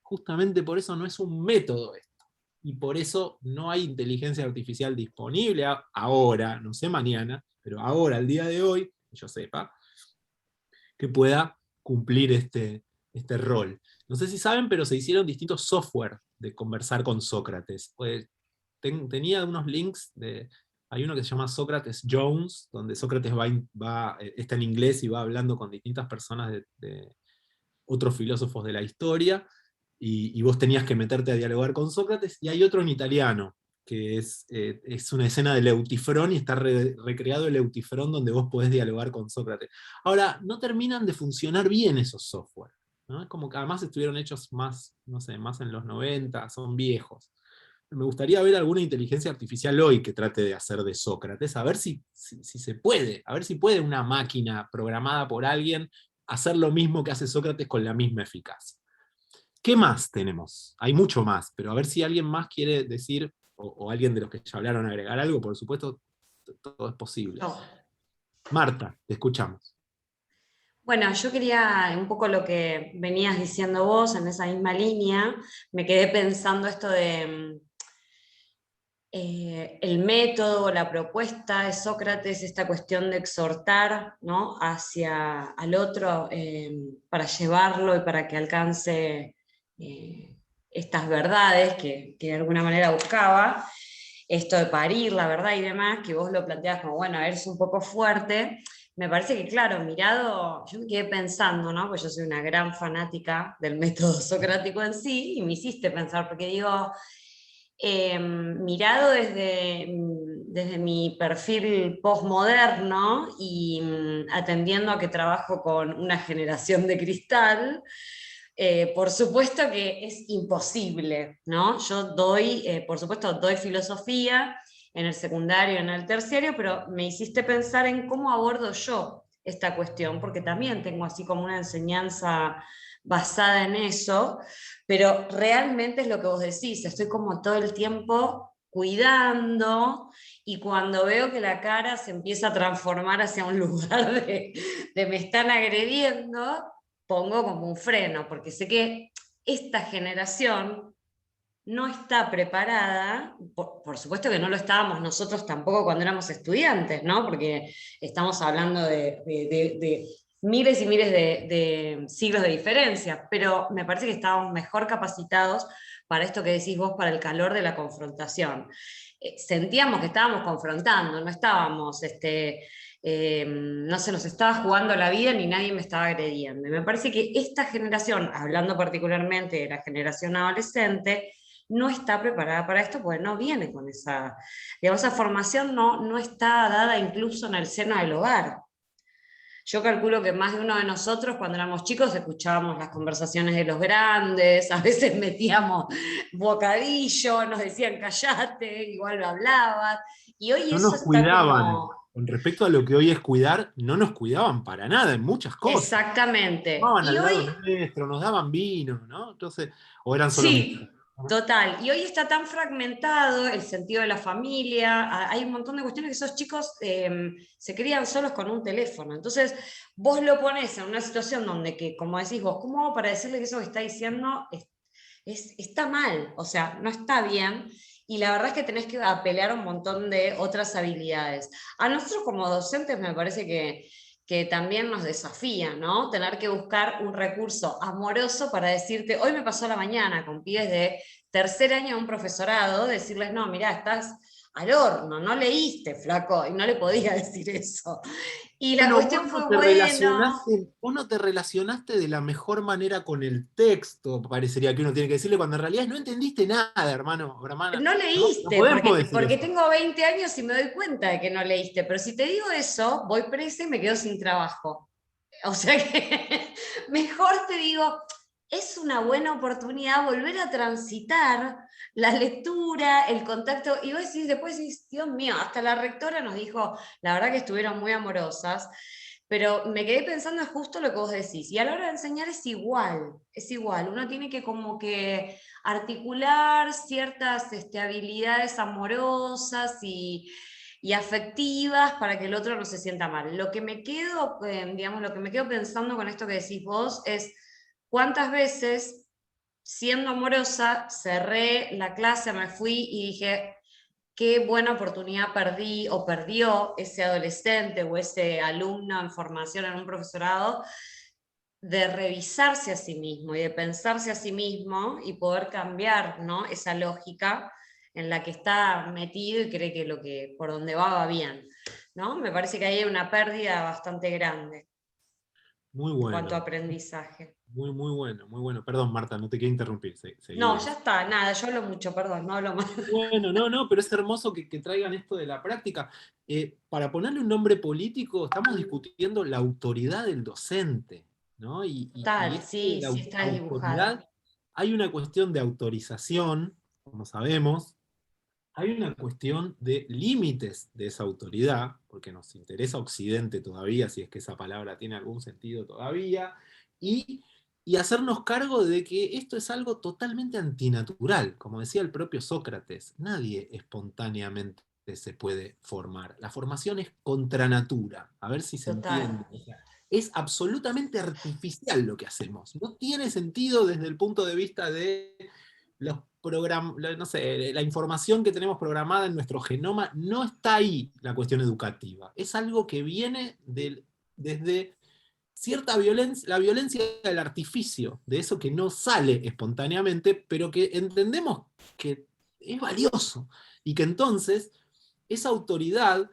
justamente por eso no es un método esto. Y por eso no hay inteligencia artificial disponible ahora, no sé mañana, pero ahora, al día de hoy, que yo sepa, que pueda cumplir este rol. No sé si saben, pero se hicieron distintos software de conversar con Sócrates. Pues, tenía unos links hay uno que se llama Sócrates Jones, donde Sócrates está en inglés y va hablando con distintas personas de otros filósofos de la historia, y vos tenías que meterte a dialogar con Sócrates, y hay otro en italiano, que es una escena del Eutifrón, y está recreado el Eutifrón donde vos podés dialogar con Sócrates. Ahora, no terminan de funcionar bien esos software, ¿no? Es como que además estuvieron hechos más, no sé, más en los 90, son viejos. Me gustaría ver alguna inteligencia artificial hoy que trate de hacer de Sócrates, a ver si se puede, a ver si puede una máquina programada por alguien hacer lo mismo que hace Sócrates con la misma eficacia. ¿Qué más tenemos? Hay mucho más, pero a ver si alguien más quiere decir, o alguien de los que ya hablaron agregar algo, por supuesto, todo es posible. No. Marta, te escuchamos. Bueno, yo quería un poco lo que venías diciendo vos en esa misma línea, me quedé pensando esto de el método, la propuesta de Sócrates, esta cuestión de exhortar, ¿no?, hacia al otro para llevarlo y para que alcance estas verdades que de alguna manera buscaba, esto de parir la verdad y demás, que vos lo planteás como, bueno, eres un poco fuerte. Me parece que, claro, mirado, yo me quedé pensando, ¿no? Pues yo soy una gran fanática del método socrático en sí, y me hiciste pensar, porque digo, mirado desde mi perfil postmoderno y atendiendo a que trabajo con una generación de cristal, por supuesto que es imposible, ¿no? Yo doy, por supuesto, doy filosofía en el secundario, en el terciario, pero me hiciste pensar en cómo abordo yo esta cuestión, porque también tengo así como una enseñanza basada en eso, pero realmente es lo que vos decís, estoy como todo el tiempo cuidando, y cuando veo que la cara se empieza a transformar hacia un lugar de me están agrediendo, pongo como un freno, porque sé que esta generación no está preparada, por supuesto que no lo estábamos nosotros tampoco cuando éramos estudiantes, ¿no? Porque estamos hablando de miles y miles de siglos de diferencia, pero me parece que estábamos mejor capacitados para esto que decís vos, para el calor de la confrontación. Sentíamos que estábamos confrontando, no estábamos, no se nos estaba jugando la vida ni nadie me estaba agrediendo. Y me parece que esta generación, hablando particularmente de la generación adolescente, no está preparada para esto, porque no viene con esa, digamos, esa formación no está dada incluso en el seno del hogar. Yo calculo que más de uno de nosotros, cuando éramos chicos, escuchábamos las conversaciones de los grandes, a veces metíamos bocadillo, nos decían callate, igual lo hablabas, y hoy No eso nos está cuidaban. como... Con respecto a lo que hoy es cuidar, no nos cuidaban para nada en muchas cosas. Exactamente. Estaban Y al lado hoy nuestro, nos daban vino, ¿no? Entonces, o eran solo mis... sí, total. Y hoy está tan fragmentado el sentido de la familia, hay un montón de cuestiones que esos chicos se crían solos con un teléfono. Entonces, vos lo pones en una situación donde, que, como decís vos, ¿cómo hago para decirle que eso que está diciendo está mal? O sea, no está bien. Y la verdad es que tenés que apelar a un montón de otras habilidades. A nosotros como docentes me parece que también nos desafía, ¿no? Tener que buscar un recurso amoroso para decirte, hoy me pasó la mañana con pibes de tercer año de un profesorado, decirles, no, mirá, estás al horno, no leíste, flaco, y no le podía decir eso. Y la Bueno, cuestión fue, bueno, vos no te relacionaste de la mejor manera con el texto, parecería que uno tiene que decirle, cuando en realidad no entendiste nada, hermano o hermana. no No, no leíste, podemos decir porque eso. tengo 20 años y me doy cuenta de que no leíste, pero si te digo eso, voy presa y me quedo sin trabajo. O sea que mejor te digo, es una buena oportunidad volver a transitar la lectura, el contacto, y vos decís, después decís, Dios mío, hasta la rectora nos dijo, la verdad que estuvieron muy amorosas, pero me quedé pensando en justo lo que vos decís, y a la hora de enseñar es igual, uno tiene que como que articular ciertas habilidades amorosas y afectivas para que el otro no se sienta mal. Lo que me quedo, digamos, lo que me quedo pensando con esto que decís vos es cuántas veces, siendo amorosa, cerré la clase, me fui y dije, qué buena oportunidad perdí o perdió ese adolescente o ese alumno en formación en un profesorado de revisarse a sí mismo y de pensarse a sí mismo y poder cambiar, ¿no?, esa lógica en la que está metido y cree que por donde va bien, ¿no? Me parece que ahí hay una pérdida bastante grande Muy en cuanto a bueno, aprendizaje. muy bueno, muy bueno. Perdón, Marta, no te quiero interrumpir. No, Seguí. ya está, nada, yo hablo mucho, perdón, no hablo más. Bueno, no, pero es hermoso que traigan esto de la práctica. Para ponerle un nombre político, estamos discutiendo la autoridad del docente, ¿no? Y Total, esto de sí, la sí está desdibujado. autoridad, hay una cuestión de autorización, como sabemos, hay una cuestión de límites de esa autoridad, porque nos interesa Occidente todavía, si es que esa palabra tiene algún sentido todavía, y, y hacernos cargo de que esto es algo totalmente antinatural. Como decía el propio Sócrates, nadie espontáneamente se puede formar. La formación es contra natura. A ver si se Total. entiende. es absolutamente artificial lo que hacemos. No tiene sentido desde el punto de vista de los no sé, la información que tenemos programada en nuestro genoma. No está ahí la cuestión educativa. Es algo que viene desde cierta violencia, la violencia del artificio, de eso que no sale espontáneamente, pero que entendemos que es valioso, y que entonces esa autoridad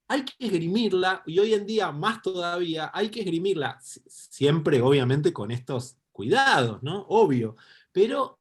hay que esgrimirla, y hoy en día más todavía, hay que esgrimirla, siempre obviamente con estos cuidados, ¿no? Obvio, pero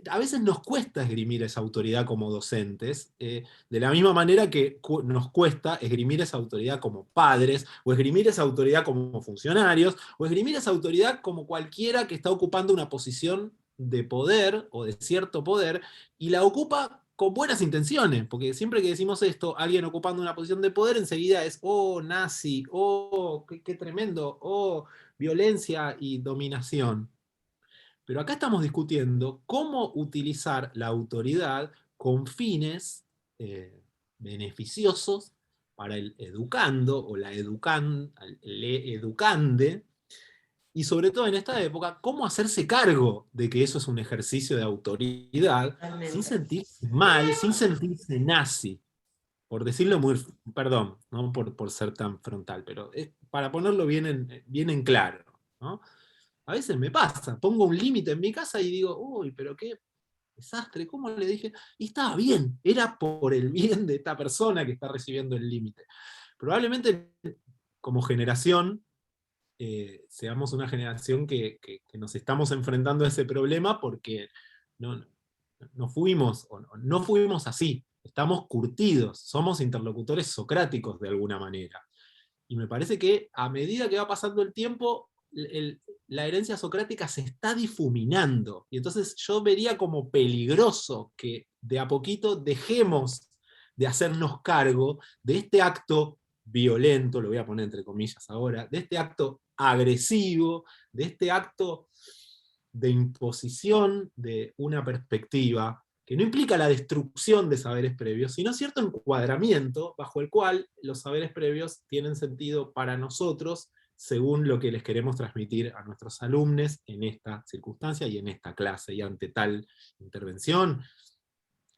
a veces nos cuesta esgrimir esa autoridad como docentes, de la misma manera que nos cuesta esgrimir esa autoridad como padres, o esgrimir esa autoridad como funcionarios, o esgrimir esa autoridad como cualquiera que está ocupando una posición de poder, o de cierto poder, y la ocupa con buenas intenciones, porque siempre que decimos esto, alguien ocupando una posición de poder, enseguida es, oh, nazi, oh, qué tremendo, oh, violencia y dominación. Pero acá estamos discutiendo cómo utilizar la autoridad con fines beneficiosos para el educando o el educande, y sobre todo en esta época, cómo hacerse cargo de que eso es un ejercicio de autoridad, Totalmente. sin sentirse mal, sin sentirse nazi, por decirlo muy, perdón, ¿no? por ser tan frontal, pero para ponerlo bien en claro, ¿no? A veces me pasa, pongo un límite en mi casa y digo, uy, pero qué desastre, ¿cómo le dije? Y estaba bien, era por el bien de esta persona que está recibiendo el límite. Probablemente como generación, seamos una generación que nos estamos enfrentando a ese problema porque no fuimos así, estamos curtidos, somos interlocutores socráticos de alguna manera. Y me parece que a medida que va pasando el tiempo, la herencia socrática se está difuminando. Y entonces yo vería como peligroso que de a poquito dejemos de hacernos cargo de este acto violento, lo voy a poner entre comillas ahora, de este acto agresivo, de este acto de imposición de una perspectiva que no implica la destrucción de saberes previos, sino cierto encuadramiento bajo el cual los saberes previos tienen sentido para nosotros según lo que les queremos transmitir a nuestros alumnos en esta circunstancia y en esta clase, y ante tal intervención,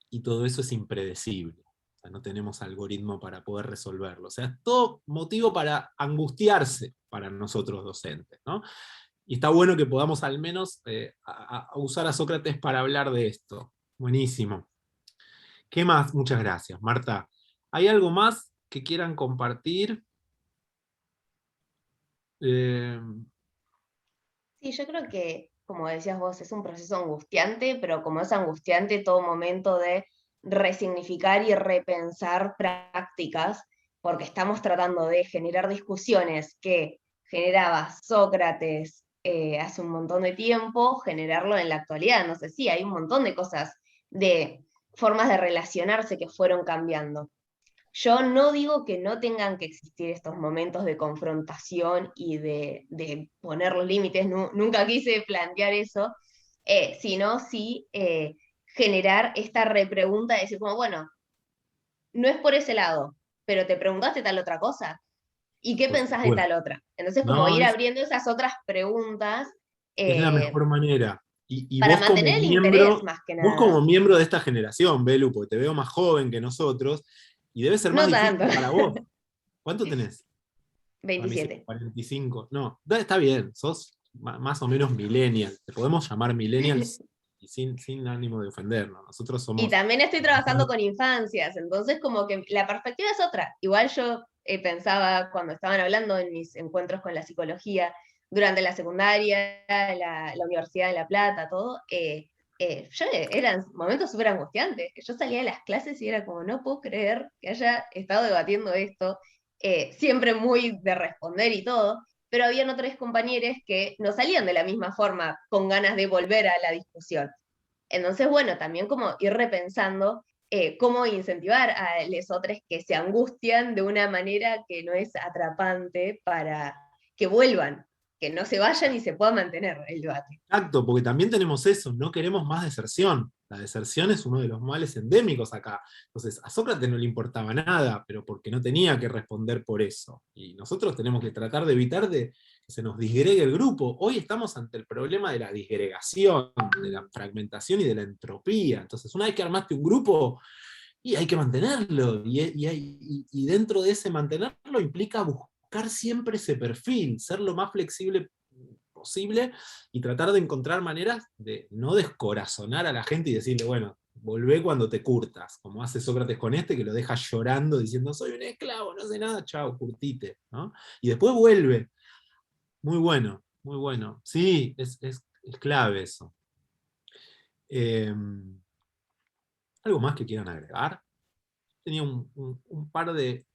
y todo eso es impredecible. O sea, no tenemos algoritmo para poder resolverlo. O sea, es todo motivo para angustiarse para nosotros docentes, ¿no? Y está bueno que podamos al menos a usar a Sócrates para hablar de esto. Buenísimo. ¿Qué más? Muchas gracias, Marta. ¿Hay algo más que quieran compartir? Sí, yo creo que, como decías vos, es un proceso angustiante, pero como es angustiante todo momento de resignificar y repensar prácticas, porque estamos tratando de generar discusiones que generaba Sócrates hace un montón de tiempo, generarlo en la actualidad. No sé si hay un montón de cosas, de formas de relacionarse que fueron cambiando. Yo no digo que no tengan que existir estos momentos de confrontación y de poner los límites, nunca quise plantear eso, sino sí generar esta repregunta de decir como, bueno, no es por ese lado, pero te preguntaste tal otra cosa, ¿y qué Por pensás de supuesto. tal otra? Entonces como No, ir abriendo esas otras preguntas es la mejor manera. Y para mantener el interés más que vos nada. como miembro de esta generación, Belu, porque te veo más joven que nosotros, y debe ser más No difícil tanto. para vos. ¿Cuánto tenés? Para mí sí, 27. 45. No, está bien, sos más o menos millennial. Te podemos llamar millennials y sin ánimo de ofendernos. Nosotros Y somos... también estoy trabajando con infancias, entonces como que la perspectiva es otra. Igual yo pensaba cuando estaban hablando en mis encuentros con la psicología, durante la secundaria, la Universidad de La Plata, todo, eran momentos súper angustiantes. Yo salía de las clases y era como, no puedo creer que haya estado debatiendo esto, siempre muy de responder y todo, pero habían otros compañeros que no salían de la misma forma, con ganas de volver a la discusión. Entonces, bueno, también como ir repensando cómo incentivar a los otros que se angustian de una manera que no es atrapante para que vuelvan. que no se vayan y se pueda mantener el debate. Exacto, porque también tenemos eso, no queremos más deserción. La deserción es uno de los males endémicos acá. Entonces, a Sócrates no le importaba nada, pero porque no tenía que responder por eso. Y nosotros tenemos que tratar de evitar que se nos disgregue el grupo. Hoy estamos ante el problema de la disgregación, de la fragmentación y de la entropía. Entonces, una vez que armaste un grupo, y hay que mantenerlo. Y dentro de ese mantenerlo implica buscar siempre ese perfil, ser lo más flexible posible y tratar de encontrar maneras de no descorazonar a la gente y decirle, bueno, volvé cuando te curtas, como hace Sócrates con este, que lo deja llorando diciendo, soy un esclavo, no sé nada, chao, curtite, ¿no? Y después vuelve. Muy bueno, muy bueno. Sí, es clave eso. ¿Algo más que quieran agregar? Tenía un par de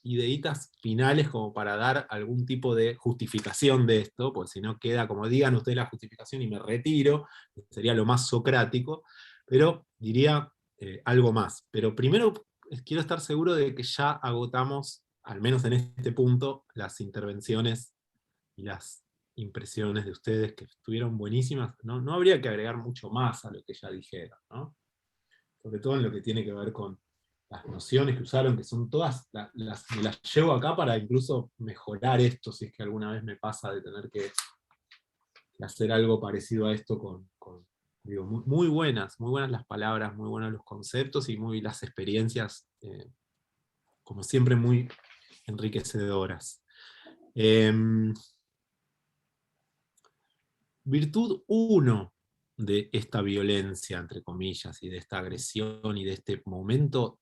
ideitas finales como para dar algún tipo de justificación de esto, porque si no queda como digan ustedes la justificación y me retiro, sería lo más socrático, pero diría algo más. Pero primero quiero estar seguro de que ya agotamos, al menos en este punto, las intervenciones y las impresiones de ustedes, que estuvieron buenísimas. No habría que agregar mucho más a lo que ya dijeron, ¿no? Sobre todo en lo que tiene que ver con las nociones que usaron, que son todas, me las llevo acá para incluso mejorar esto, si es que alguna vez me pasa de tener que hacer algo parecido a esto digo, muy buenas las palabras, muy buenos los conceptos y muy las experiencias, como siempre, muy enriquecedoras. Virtud 1 de esta violencia, entre comillas, y de esta agresión y de este momento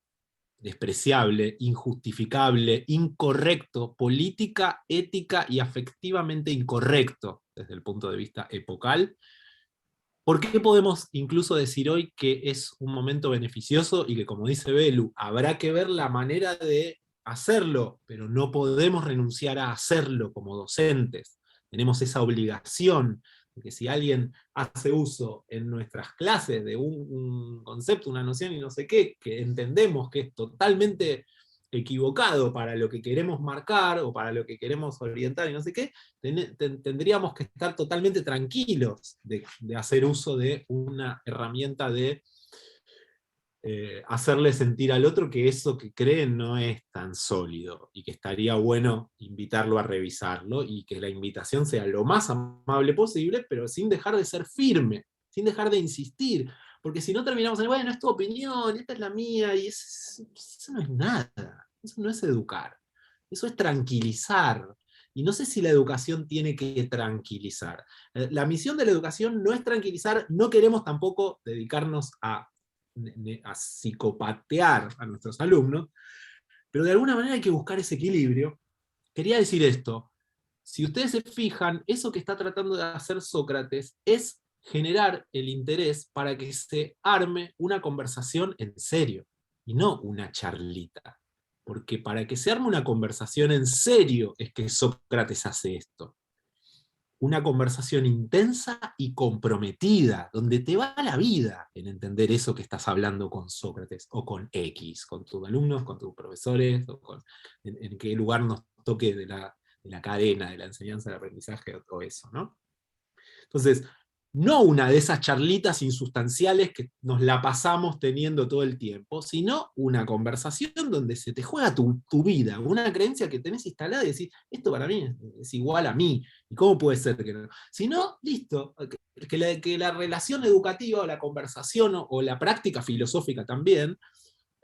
despreciable, injustificable, incorrecto, política, ética y afectivamente incorrecto desde el punto de vista epocal. ¿Por qué podemos incluso decir hoy que es un momento beneficioso y que, como dice Belu, habrá que ver la manera de hacerlo, pero no podemos renunciar a hacerlo como docentes? Tenemos esa obligación de que si alguien hace uso en nuestras clases de un concepto, una noción y no sé qué, que entendemos que es totalmente equivocado para lo que queremos marcar o para lo que queremos orientar y no sé qué, tendríamos que estar totalmente tranquilos de hacer uso de una herramienta de hacerle sentir al otro que eso que creen no es tan sólido y que estaría bueno invitarlo a revisarlo y que la invitación sea lo más amable posible, pero sin dejar de ser firme, sin dejar de insistir, porque si no terminamos en, bueno, es tu opinión, esta es la mía, y eso no es nada, eso no es educar, eso es tranquilizar. Y no sé si la educación tiene que tranquilizar. La misión de la educación no es tranquilizar, no queremos tampoco dedicarnos a psicopatear a nuestros alumnos, pero de alguna manera hay que buscar ese equilibrio. Quería decir esto, si ustedes se fijan, eso que está tratando de hacer Sócrates es generar el interés para que se arme una conversación en serio, y no una charlita. Porque para que se arme una conversación en serio es que Sócrates hace esto. Una conversación intensa y comprometida, donde te va la vida en entender eso que estás hablando con Sócrates, o con X, con tus alumnos, con tus profesores, o en qué lugar nos toque de la cadena, de la enseñanza, del aprendizaje, o eso, ¿no? Entonces, no una de esas charlitas insustanciales que nos la pasamos teniendo todo el tiempo, sino una conversación donde se te juega tu vida, una creencia que tenés instalada y decís, esto para mí es igual a mí, ¿y cómo puede ser que no? Si no, listo, que la relación educativa o la conversación o la práctica filosófica también,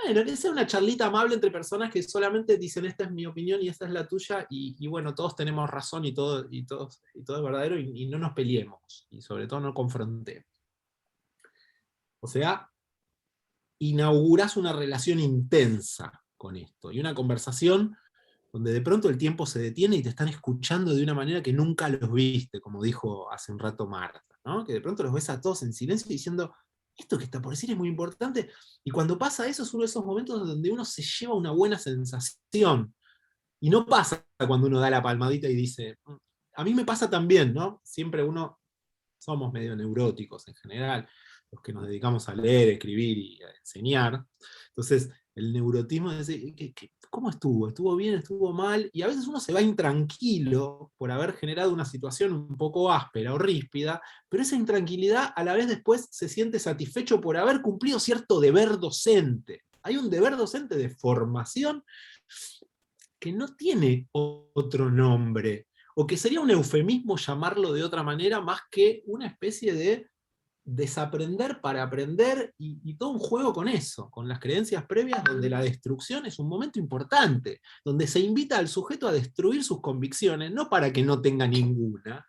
bueno, que sea una charlita amable entre personas que solamente dicen esta es mi opinión y esta es la tuya, y bueno, todos tenemos razón y todo es verdadero, y no nos peleemos, y sobre todo no confrontemos. O sea, inaugurás una relación intensa con esto, y una conversación donde de pronto el tiempo se detiene y te están escuchando de una manera que nunca los viste, como dijo hace un rato Marta, ¿no? Que de pronto los ves a todos en silencio diciendo, esto que está por decir es muy importante, y cuando pasa eso es uno de esos momentos donde uno se lleva una buena sensación, y no pasa cuando uno da la palmadita y dice, a mí me pasa también, ¿no? Siempre somos medio neuróticos en general, los que nos dedicamos a leer, escribir y a enseñar, entonces el neurotismo es decir, ¿cómo estuvo? ¿Estuvo bien? ¿Estuvo mal? Y a veces uno se va intranquilo por haber generado una situación un poco áspera o ríspida, pero esa intranquilidad a la vez después se siente satisfecho por haber cumplido cierto deber docente. Hay un deber docente de formación que no tiene otro nombre, o que sería un eufemismo llamarlo de otra manera, más que una especie de desaprender para aprender, y todo un juego con eso, con las creencias previas, donde la destrucción es un momento importante, donde se invita al sujeto a destruir sus convicciones, no para que no tenga ninguna,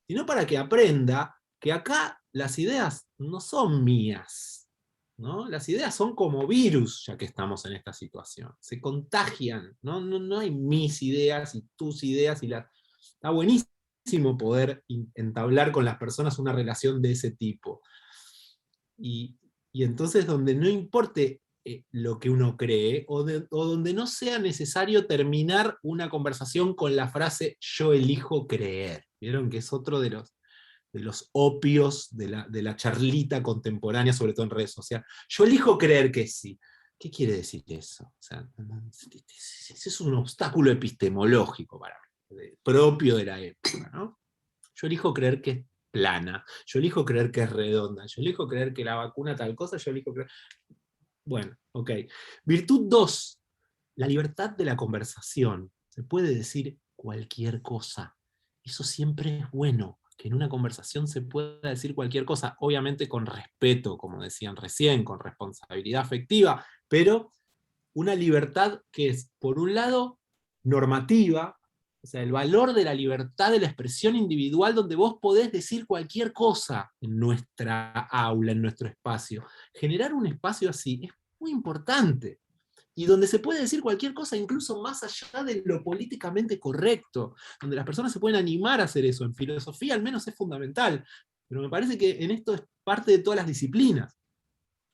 sino para que aprenda que acá las ideas no son mías, ¿no? Las ideas son como virus, ya que estamos en esta situación, se contagian, no hay mis ideas y tus ideas, está buenísimo poder entablar con las personas una relación de ese tipo. Y entonces donde no importe lo que uno cree, o donde no sea necesario terminar una conversación con la frase yo elijo creer. Vieron que es otro de los opios de la charlita contemporánea, sobre todo en redes sociales. Yo elijo creer que sí. ¿Qué quiere decir eso? O sea, ese es un obstáculo epistemológico para mí, propio de la época, ¿no? Yo elijo creer que es plana, yo elijo creer que es redonda, yo elijo creer que la vacuna tal cosa, yo elijo creer... Bueno, ok. Virtud 2, la libertad de la conversación. Se puede decir cualquier cosa. Eso siempre es bueno, que en una conversación se pueda decir cualquier cosa, obviamente con respeto, como decían recién, con responsabilidad afectiva, pero una libertad que es, por un lado, normativa, o sea, el valor de la libertad de la expresión individual, donde vos podés decir cualquier cosa en nuestra aula, en nuestro espacio. Generar un espacio así es muy importante, y donde se puede decir cualquier cosa, incluso más allá de lo políticamente correcto, donde las personas se pueden animar a hacer eso. En filosofía al menos es fundamental, pero me parece que en esto es parte de todas las disciplinas.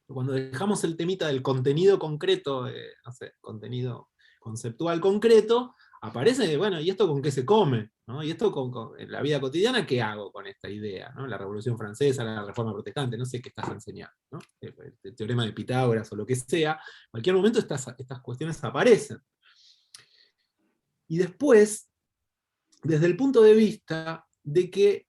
Cuando dejamos el temita del contenido concreto, no sé, contenido conceptual concreto, aparece, bueno, ¿y esto con qué se come? ¿No? ¿Y esto en la vida cotidiana qué hago con esta idea? ¿No? La Revolución Francesa, la Reforma Protestante, no sé qué estás enseñando, ¿no? El teorema de Pitágoras o lo que sea, en cualquier momento estas cuestiones aparecen. Y después, desde el punto de vista de que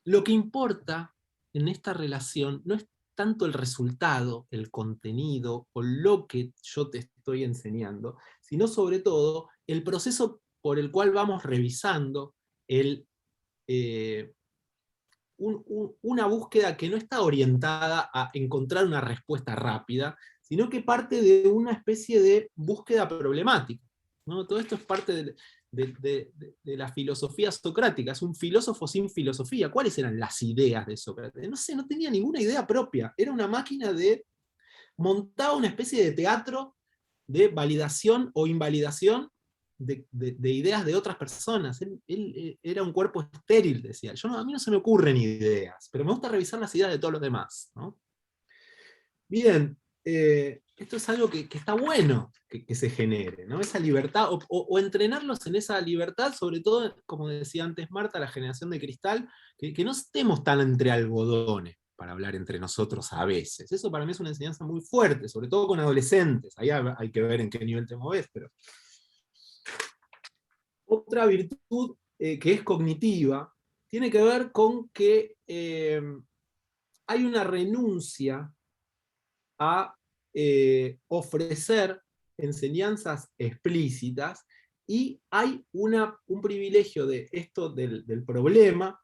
lo que importa en esta relación no es tanto el resultado, el contenido o lo que yo te estoy enseñando, sino sobre todo el proceso por el cual vamos revisando una búsqueda que no está orientada a encontrar una respuesta rápida, sino que parte de una especie de búsqueda problemática, ¿no? Todo esto es parte de la filosofía socrática, es un filósofo sin filosofía. ¿Cuáles eran las ideas de Sócrates? No sé, no tenía ninguna idea propia, era una máquina montaba una especie de teatro de validación o invalidación de ideas de otras personas. Él era un cuerpo estéril, decía. A mí no se me ocurren ideas, pero me gusta revisar las ideas de todos los demás, ¿no? Bien, esto es algo que está bueno que se genere, ¿no? Esa libertad, o entrenarlos en esa libertad, sobre todo, como decía antes Marta, la generación de cristal, que no estemos tan entre algodones para hablar entre nosotros a veces. Eso para mí es una enseñanza muy fuerte, sobre todo con adolescentes. Ahí hay que ver en qué nivel te moves, pero... Otra virtud que es cognitiva tiene que ver con que hay una renuncia a ofrecer enseñanzas explícitas, y hay un privilegio de esto del problema,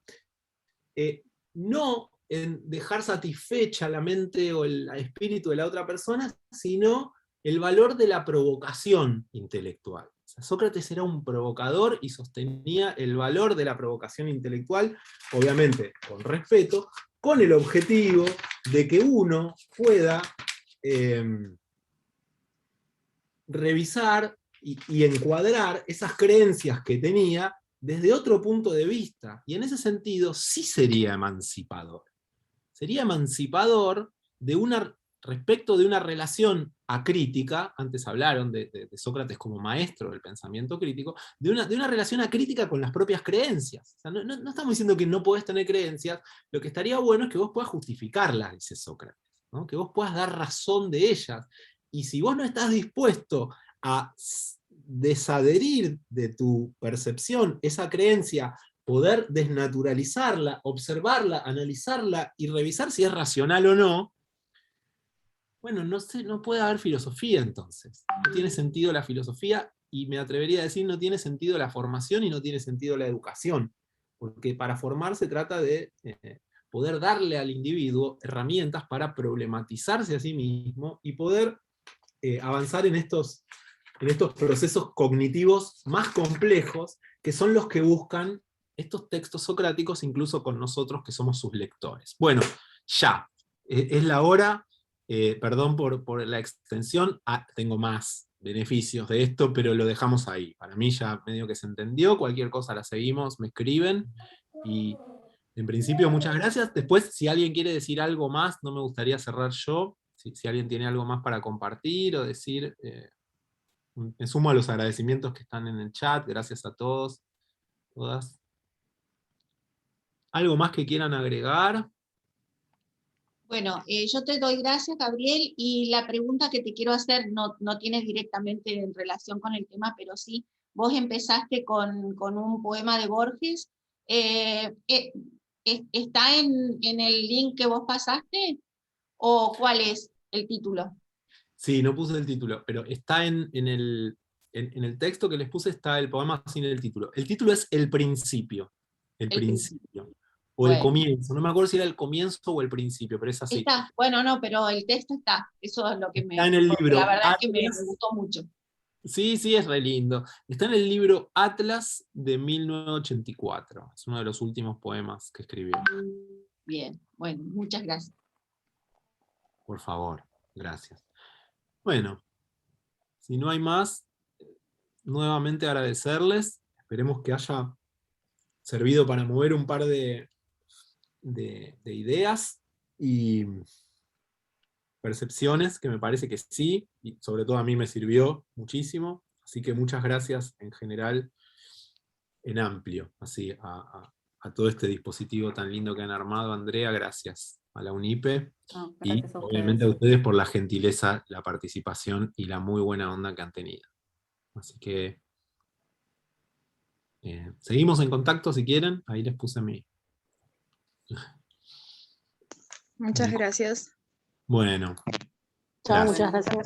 no en dejar satisfecha la mente o el espíritu de la otra persona, sino el valor de la provocación intelectual. O sea, Sócrates era un provocador y sostenía el valor de la provocación intelectual, obviamente con respeto, con el objetivo de que uno pueda revisar y encuadrar esas creencias que tenía desde otro punto de vista, y en ese sentido sí sería emancipador. Sería emancipador respecto de una relación acrítica. Antes hablaron de Sócrates como maestro del pensamiento crítico, de una relación acrítica con las propias creencias. O sea, no estamos diciendo que no podés tener creencias, lo que estaría bueno es que vos puedas justificarlas, dice Sócrates, ¿no? Que vos puedas dar razón de ellas, Y si vos no estás dispuesto a desadherir de tu percepción esa creencia, poder desnaturalizarla, observarla, analizarla y revisar si es racional o no, bueno, no sé, no puede haber filosofía entonces. No tiene sentido la filosofía, y me atrevería a decir no tiene sentido la formación y no tiene sentido la educación. Porque para formar se trata de poder darle al individuo herramientas para problematizarse a sí mismo y poder avanzar en estos procesos cognitivos más complejos, que son los que buscan estos textos socráticos, incluso con nosotros que somos sus lectores. Bueno, ya, es la hora, perdón por la extensión, tengo más beneficios de esto, pero lo dejamos ahí. Para mí ya medio que se entendió, cualquier cosa la seguimos, me escriben, y en principio muchas gracias. Después, si alguien quiere decir algo más, no me gustaría cerrar yo, si alguien tiene algo más para compartir o decir... me sumo a los agradecimientos que están en el chat, gracias a todos, todas. ¿Algo más que quieran agregar? Bueno, yo te doy gracias, Gabriel, y la pregunta que te quiero hacer no tiene directamente en relación con el tema, pero sí, vos empezaste con un poema de Borges. ¿Está en el link que vos pasaste? ¿O cuál es el título? Sí, no puse el título, pero está en el texto que les puse, está el poema sin el título. El título es El Principio. El Principio. O el Bueno. Comienzo. No me acuerdo si era el comienzo o el principio, pero es así. Está, bueno, no, pero el texto está. Eso es lo que Está en el porque libro la verdad es que me Atlas. gustó mucho. Sí, sí, es re lindo. Está en el libro Atlas de 1984. Es uno de los últimos poemas que escribió. Bien, bueno, muchas gracias. Por favor, gracias. Bueno, si no hay más, nuevamente agradecerles. Esperemos que haya servido para mover un par de ideas y percepciones, que me parece que sí, y sobre todo a mí me sirvió muchísimo. Así que muchas gracias en general, en amplio, así a todo este dispositivo tan lindo que han armado. Andrea, gracias a la UNIPE, y Gracias a obviamente a ustedes. ustedes por la gentileza, la participación y la muy buena onda que han tenido. Así que seguimos en contacto si quieren, ahí les puse mi... Muchas gracias. Bueno, Chao, gracias. muchas gracias.